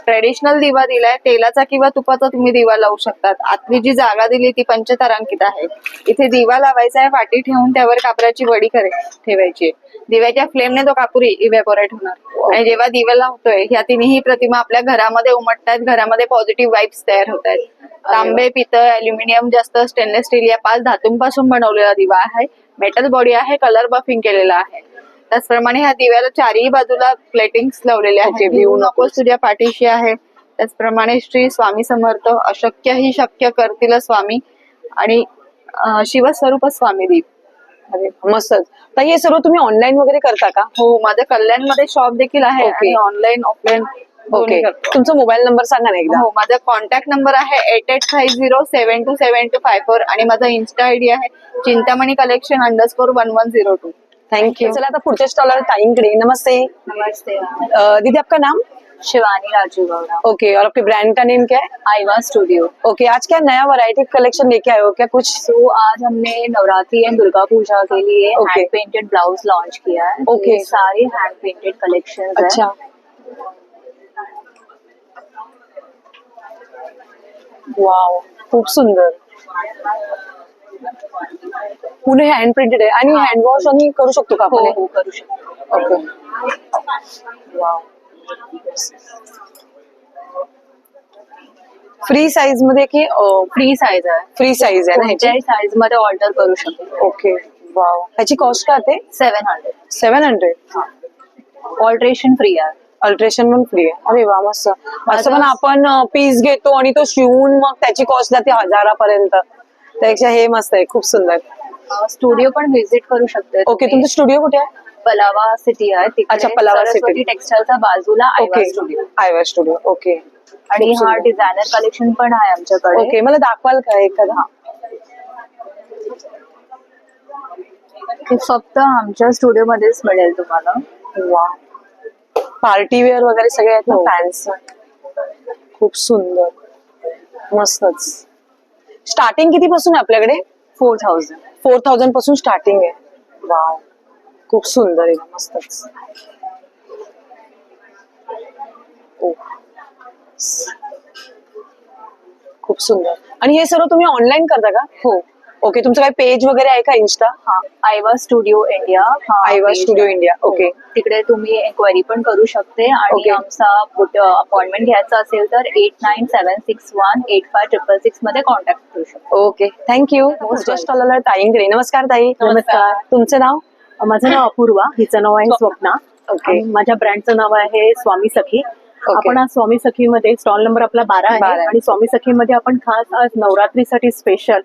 ट्रेडिशनल दिवा दिलाय, तेलाचा किंवा तुपाचा तुम्ही दिवा लावू शकतात. आतली जी जागा दिली ती पंचतारांकित आहे. इथे दिवा लावायचा आहे, वाटी ठेवून त्यावर कापराची वडी ठेवायची. दिव्याच्या फ्लेमने तो कापूर इव्हॅपोरेट होणार. आणि जेव्हा दिवा लावतोय ह्या तिन्ही प्रतिमा आपल्या घरामध्ये उमटतात, घरामध्ये पॉझिटिव्ह वाईब्स तयार होत आहेत. तांबे, पितळ, अल्युमिनियम, जास्त स्टेनलेस स्टील या 5 धातूंपासून बनवलेला दिवा आहे. मेटल बॉडी आहे, कलर बफिंग केलेला आहे. त्याचप्रमाणे ह्या दिव्याला चारही बाजूला प्लेटिंग्स लावलेले आहेत. भिवू नकोस तुझ्या पाठीशी आहे. त्याचप्रमाणे श्री स्वामी समर्थ, अशक्य ही शक्य करतील स्वामी, आणि शिवस्वरूप स्वामी दीप. मस्त. ताई हे सर्व तुम्ही ऑनलाईन वगैरे करता का? हो, माझं कल्याणमध्ये शॉप देखील आहे आणि ऑनलाईन ऑफलाईन. ओके तुमचा मोबाईल नंबर सांगा ना एकदा. हो, माझा कॉन्टॅक्ट नंबर आहे 8850727254 आणि माझा इन्स्टा आयडी आहे चिंतामणी कलेक्शन _1102. Thank you. चला आता पुढच्या स्टॉलर ताईंकडे. नमस्ते. नमस्ते, दीदी आपका नाम? शिवानी राजू गौड़ा। ओके और आपके ब्रांड का नेम क्या है? आईवा स्टूडियो। ओके आज क्या नया वैरायटी कलेक्शन लेके आए हो क्या कुछ? तो आज हमने नवरात्रि एंड दुर्गा पूजा के लिए हैंड पेंटेड ब्लाउज लॉन्च किया है। ओके सारे हैंड पेंटेड कलेक्शन। अच्छा वाव खूप सुंदर. पुणे हँड प्रिंटेड आहे आणि हँड वॉश आणि करू शकतो का आपण? हो करू शकतो. ओके वाव फ्री साईज मध्ये की फ्री साईज आहे, फ्री साईज आहे ना ह्याची? कोणत्याही साईज मध्ये ऑर्डर करू शकतो. Okay wow. ह्याची कॉस्ट काय ते? 700. 700. ऑल्ट्रेशन फ्री आहे. अल्ट्रेशन पण फ्री आहे. अरे वा मस्त. असं पण आपण पीस घेतो आणि तो शिवून मग त्याची कॉस्ट जाते 1000पर्यंत. त्यापेक्षा हे मस्त आहे, खूप सुंदर. स्टुडिओ पण व्हिजिट करू शकते. ओके, तुमचं स्टुडिओ कुठे आहे? पलावा सिटी आहे तिकडे. अच्छा, पलावा सिटी. सरस्वती टेक्सटाईलच्या बाजूला आयवा स्टुडिओ. आयवा स्टुडिओ. ओके. आणि हा डिझायनर कलेक्शन पण आहे आमच्याकडे. ओके, मला दाखवाल का एखादा? हे फक्त आमच्या स्टुडिओ मध्येच मिळेल तुम्हाला. वा. पार्टी वेअर वगैरे सगळे आहेत ना फॅन्स. खूप सुंदर, मस्तच. स्टार्टिंग किती पासून आहे आपल्याकडे? 4000. 4000 पासून स्टार्टिंग आहे. वाव, खूप सुंदर आहे, मस्तच. खूप सुंदर. आणि हे सर्व तुम्ही ऑनलाईन करता का? हो. ओके, तुमचं काही पेज वगैरे आहे का इंस्टा? हा, Aiva studio India. Aiva studio India. Okay. तिकडे तुम्ही एन्क्वायरी पण करू शकते. आणि आमचा अपॉइंटमेंट घ्यायचा असेल तर 8976185666 मध्ये कॉन्टॅक्ट करू शकतो. Okay, thank you. जस्ट आलेला ताईंकडे. नमस्कार ताई. नमस्कार. तुमचं नाव? माझं नाव अपूर्वा, हिचं नाव आहे स्वप्ना. ओके. माझ्या ब्रँडचं नाव आहे स्वामी सखी. आपण आज स्वामी सखी मध्ये स्टॉल नंबर आपला 12 आहे. आणि स्वामी सखी मध्ये आपण खास आज नवरात्रीसाठी स्पेशल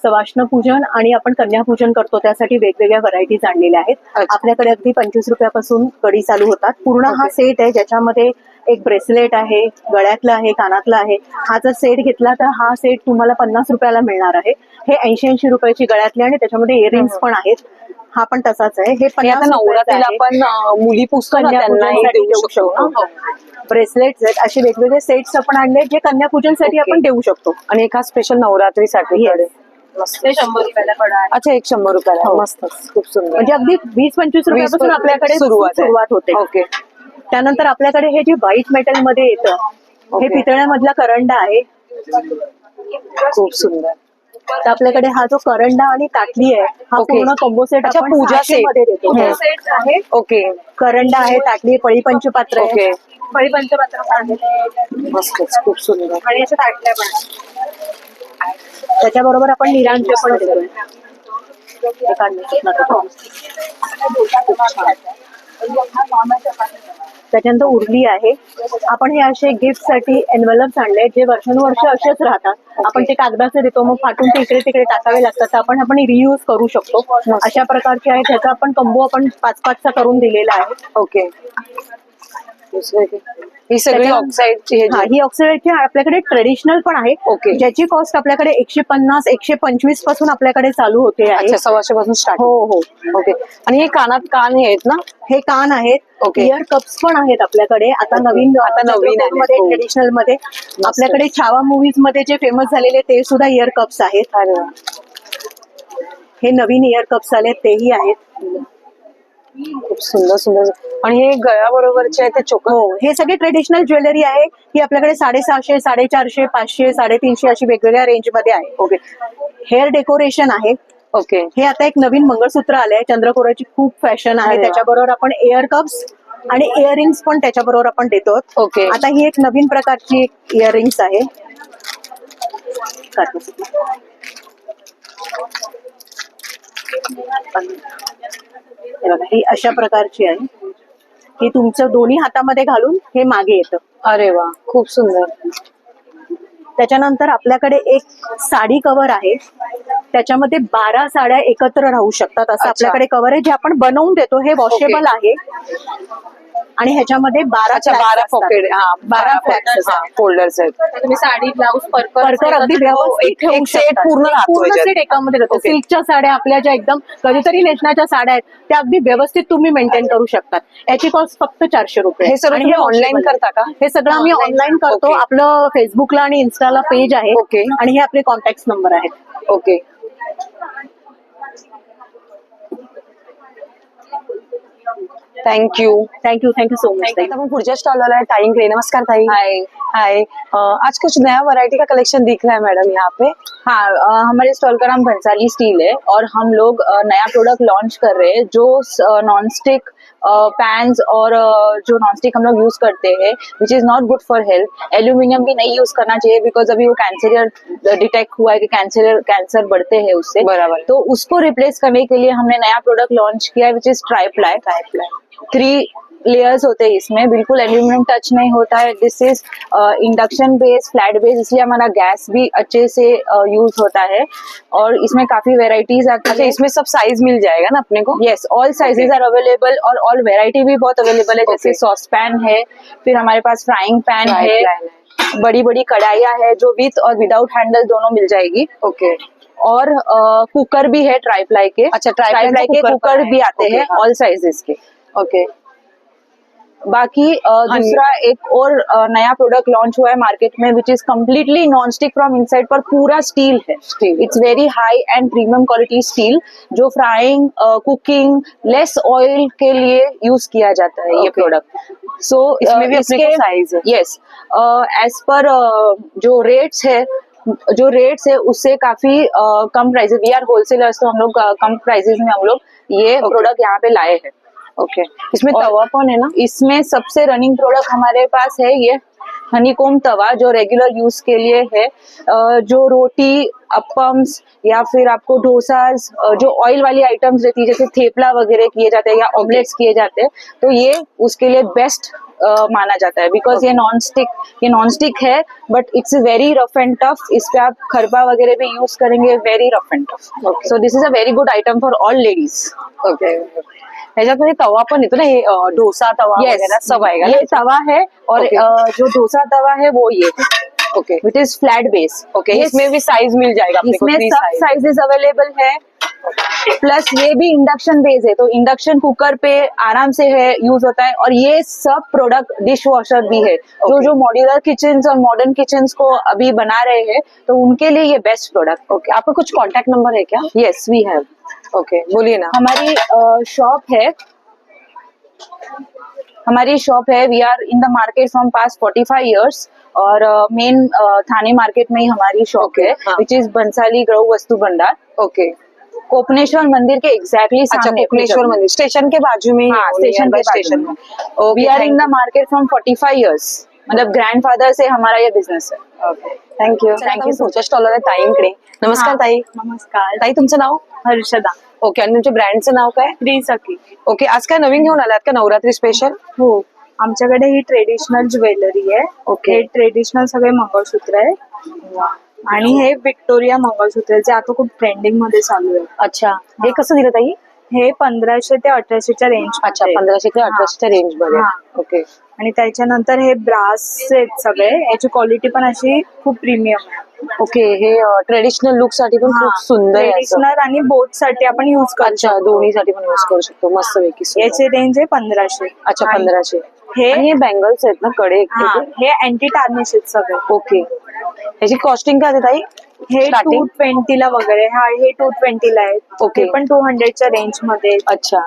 सवाष्ण पूजन आणि आपण कन्यापूजन करतो त्यासाठी वेगवेगळ्या व्हरायटीज आणलेल्या आहेत. आपल्याकडे अगदी 25 रुपयापासून कडी चालू होतात. पूर्ण हा सेट आहे ज्याच्यामध्ये एक ब्रेसलेट आहे, गळ्यातला आहे, कानातला आहे. हा जर सेट घेतला तर हा सेट तुम्हाला 50 रुपयाला मिळणार आहे. हे 80-80 रुपयाची गळ्यातले आणि त्याच्यामध्ये इयरिंग्स पण आहेत. हा पण तसाच आहे. हे 50 नवरात्रीला आपण मुली पुसतो ना त्यांना देऊ शकतो. ब्रेसलेट्स आहेत, असे वेगवेगळे सेट्स आपण आणले जे कन्यापूजनसाठी आपण देऊ शकतो. आणि एका स्पेशल नवरात्रीसाठी. 100 रुपयाला पण आहे. अच्छा, 100 रुपयाला. मस्त, खूप सुंदर. म्हणजे अगदी 20-25 रुपयापासून आपल्याकडे सुरुवात होते. ओके. त्यानंतर आपल्याकडे हे जे व्हाईट मेटल मध्ये येतं हे पितळ्यामधला करंडा आहे. खूप सुंदर. तर आपल्याकडे हा जो करंडा आणि ताटली आहे हा पूर्ण कॉम्बो सेट आपण पूजा मध्ये देतो. सेट आहे. ओके. करंडा आहे, ताटली, पळी पंचपात्र आहे. ओके. फळी पंचपात्र पण आहे. मस्तच, खूप सुंदर. आणि अशा ताटल्या पण आहेत. त्याच्याबरोबर आपण निरांचे पण देतोय. त्याच्यानंतर उरली आहे. आपण हे असे गिफ्ट साठी एनव्हलप्स आणले जे वर्षानुवर्ष असेच राहतात. आपण ते कागदाचे देतो मग फाटून ते इकडे तिकडे टाकावे लागतात. तर आपण रियूज करू शकतो. अशा प्रकारचे आहेत. त्याचा आपण कंबो आपण 5-5चा करून दिलेला आहे. ओके. ही सगळी ऑक्साईडची. ही ऑक्साईडची आपल्याकडे ट्रेडिशनल पण आहे. ओके. ज्याची कॉस्ट आपल्याकडे 150-125 पासून आपल्याकडे चालू होते. 600 पासून स्टार्ट. हो हो. ओके. आणि हे कानात कान आहेत ना? हे कान आहेत. ओके. इयर कप्स पण आहेत आपल्याकडे. आता नवीन मध्ये ट्रेडिशनल मध्ये आपल्याकडे छावा मूवीज मध्ये जे फेमस झालेले ते सुद्धा इयर कप्स आहेत. हे नवीन इयर कप्स आले तेही आहेत. खूप सुंदर सुंदर. आणि हे गळ्याबरोबरचे आहे ते चोकर. हो, हे सगळे ट्रेडिशनल ज्वेलरी आहे. ही आपल्याकडे 650, 450, 500, 350 अशी वेगवेगळ्या रेंज मध्ये आहे. ओके. हेअर डेकोरेशन आहे. ओके. हे आता एक नवीन मंगळसूत्र आलंय. चंद्रकोराची खूप फॅशन आहे. त्याच्याबरोबर आपण इयर कप्स आणि इयरिंग्स पण त्याच्याबरोबर आपण देतो. ओके. आता ही एक नवीन प्रकारची इयरिंग्स आहे. ही अशा प्रकारची आहे. ही तुमचं दोन्ही हातामध्ये घालून हे मागे येतं. अरे वा, खूप सुंदर. त्याच्यानंतर आपल्याकडे एक साडी कव्हर आहे. त्याच्यामध्ये 12 साड्या एकत्र राहू शकतात असं आपल्याकडे कव्हर आहे जे आपण बनवून देतो. हे वॉशेबल आहे आणि ह्याच्यामध्ये 12 पॉकेट. 12 फोल्डर्स आहेत. तुम्ही साडी, ब्लाऊज, परकर अगदी व्यवस्थित ठेवू शकता. पूर्ण सेट एकामध्ये देतो. सिल्कच्या साड्या आपल्या ज्या एकदम कधीतरी नेसण्याच्या साड्या आहेत त्या अगदी व्यवस्थित तुम्ही मेंटेन करू शकतात. याची कॉस्ट फक्त 400 रुपये. हे सगळं तुम्ही ऑनलाईन करता का? हे सगळं आम्ही ऑनलाईन करतो. आपलं फेसबुकला आणि इन्स्टाला पेज आहे. ओके. आणि हे आपले कॉन्टॅक्ट नंबर आहेत. ओके. Thank you so much. आपण पुढच्या स्टॉलवाला है ताईंकडे. नमस्कार ताई. हाय. आज कुछ नया वैरायटी का कलेक्शन दिख रहा है मैडम यहाँ पे? हाँ, हमारे स्टॉल का नाम भंसाली स्टील है और हम लोग नया प्रोडक्ट लॉन्च कर रहे हैं जो नॉन स्टिक पैन्स और जो नॉनस्टिक हम लोग यूज करते हैं which is not good for health. Aluminium भी नहीं यूज करना चाहिए बिकॉज अभी वो कैंसर डिटेक्ट हुआ है कि कैंसर बढ़ते हैं उससे। बराबर। तो उसको रिप्लेस करने के लिए हमने नया प्रोडक्ट लॉन्च किया है विच इज ट्राइप्लाई। 3 लेयर्स होते हैं इसमें, बिल्कुल एल्यूमिनियम टच नहीं होता है। This is induction base, flat base, इसलिए हमारा गैस भी अच्छे से यूज होता है और इसमें काफी वेराइटीज आती है। अच्छा, इसमें सब साइज मिल जाएगा ना अपने को? Yes, all sizes are available और ऑल वेराइटी भी बहुत अवेलेबल है। जैसे सॉस पैन है, फिर हमारे पास फ्राइंग पैन है, बड़ी बड़ी कढ़ाइयाँ है जो विथ और विदाउट हैंडल दोनों मिल जाएगी। ओके। और कुकर भी है ट्राइप्लाई के। अच्छा, ट्राइप्लाई के कुकर भी आते हैं ऑल साइजेस के। ओके। बाकी दूसरा एक और नया प्रोडक्ट लॉन्च हुआ है मार्केट में which is completely non stick from inside, पर पूरा स्टील है। It's very high and premium quality steel जो फ्राइंग, कुकिंग, लेस ऑयल के लिए यूज किया जाता है ये प्रोडक्ट। सो इसमें भी अपने को साइज है। यस, एज पर जो रेट्स है उससे काफी कम प्राइसेस, वी आर होलसेलर्स, तो हम लोग कम प्राइसेस में हम लोग ये प्रोडक्ट यहाँ पे लाए हैं। ओके। इसमें तवा कौन है ना? इसमें सबसे रनिंग प्रोडक्ट हमारे पास है ये हनीकोम तवा जो रेगुलर यूज के लिए है। जो रोटी, अप्पम्स या फिर आपको डोसाज, जो ऑयल वाली आइटम्स रहती है जैसे थेपला वगैरह किए जाते हैं या ऑमलेट्स किए जाते हैं, तो ये उसके लिए बेस्ट माना जाता है बिकॉज ये नॉन स्टिक है but it's very rough and tough. इस पे आप खरबा वगैरह भी यूज करेंगे, very rough and tough. So this is a very good item for all ladies. Okay. ह्याच्यामध्ये तवा पण येतो ना, हे डोसा तवा वगैरह सब आएगा। ये तवा है और जो डोसा तवा है वो ये है। Okay. Which is flat base. Okay. इसमें भी साइज मिल जाएगा अपने को? इसमें सब साइजेस अवेलेबल है, प्लस ये भी इंडक्शन बेस है तो इंडक्शन कुकर पे आराम से है यूज होता है। और ये सब प्रोडक्ट डिश वॉशर भी है। जो मॉड्यूलर किचन्स और मॉडर्न किचन्स को अभी बना रहे हैं तो उनके लिए ये बेस्ट प्रोडक्ट। ओके। आपका कुछ कॉन्टेक्ट नंबर है क्या? Yes, we have. ओके, बोलिए ना। हमारी शॉप है we are in the market from past 45 years और मेन थाने मार्केट में ही हमारी शॉप है विच इज बंसाली ग्रह वस्तु भंडार। ओके। कोपनेश्वर मंदिर के एग्जैक्टली अच्छा, कोपनेश्वर मंदिर स्टेशन के बाजू में? हाँ, स्टेशन में। We are in the market from 45 years, मतलब ग्रैंडफादर से हमारा ये बिझनेस है। Okay, thank you. पुढच्या स्टॉलवर आहे ताईंकडे। नमस्कार ताई. नमस्कार ताई, तुमचं नाव? हर्षदा. ओके. आणि तुमच्या ब्रँडचं नाव काय? त्रिसखी. ओके. आज काय नवीन घेऊन आलात का नवरात्री स्पेशल? हो, आमच्याकडे ही ट्रेडिशनल ज्वेलरी आहे. ओके. हे ट्रेडिशनल सगळे मंगळसूत्र आहे आणि हे विक्टोरिया मंगळसूत्र आहे जे आता खूप ट्रेंडिंग मध्ये चालू आहे. अच्छा, हे कसं दिलं ताई? हे 1500 ते 1800च्या रेंज. अच्छा, 1500 ते 1800च्या रेंज मध्ये. ओके. आणि त्याच्यानंतर हे ब्रास आहेत सगळे, याची क्वालिटी पण अशी खूप प्रीमियम आहे. ओके. हे ट्रेडिशनल लुक साठी पण खूप सुंदर आहे. ट्रेडिशनल आणि बोथ साठी आपण युज करू अच्छा, शकतो. दोन्हीसाठी पण यूज करू शकतो. मस्त पैकी. याची रेंज आहे 1500. अच्छा, 1500. हे बँगल्स आहेत ना कडे? हे अँटी टार्निश आहेत सगळे. ओके. ह्याची कॉस्टिंग काय आहे ताई? हे 220 ला वगैरे. हे 220 ला आहे. ओके. पण 200च्या रेंज मध्ये. अच्छा.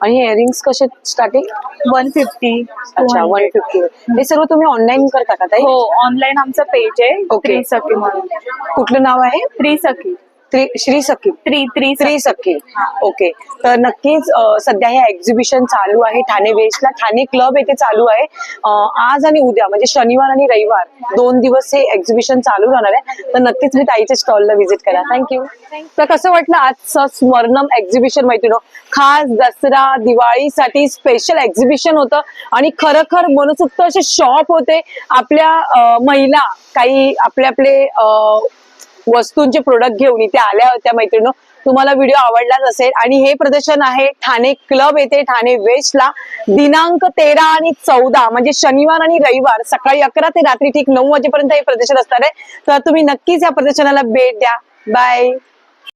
आणि इयरिंग्स कसे स्टार्टिंग? 150. अच्छा, 150. हे सर्व तुम्ही ऑनलाईन करता का ताई? हो, ऑनलाईन आमचं पेज आहे त्रिसखी म्हणून. कुठलं नाव आहे? त्रिसखी. श्री सखी. त्रिसखी. ओके. तर नक्कीच सध्या हे एक्झिबिशन चालू आहे ठाणे वेस्टला. ठाणे क्लब येथे चालू आहे. आज आणि उद्या म्हणजे शनिवार आणि रविवार 2 दिवस हे एक्झिबिशन चालू राहणार आहे. तर नक्कीच तुम्ही ताईच्या स्टॉलला व्हिजिट करा. थँक्यू. तर कसं वाटलं आजचं स्वर्णम एक्झिबिशन? माहिती खास दसरा दिवाळीसाठी स्पेशल एक्झिबिशन होतं आणि खरोखर मनसोक्त असे शॉप होते. आपल्या महिला काही आपले वस्तूंचे प्रोडक्ट घेऊन इथे आल्या होत्या. मैत्रिणी, तुम्हाला व्हिडिओ आवडलाच असेल. आणि हे प्रदर्शन आहे ठाणे क्लब येथे ठाणे वेस्टला दिनांक 13 आणि 14 म्हणजे शनिवार आणि रविवार सकाळी 11 ते रात्री ठीक 9 वाजेपर्यंत हे प्रदर्शन असणार आहे. तर तुम्ही नक्कीच या प्रदर्शनाला भेट द्या. बाय.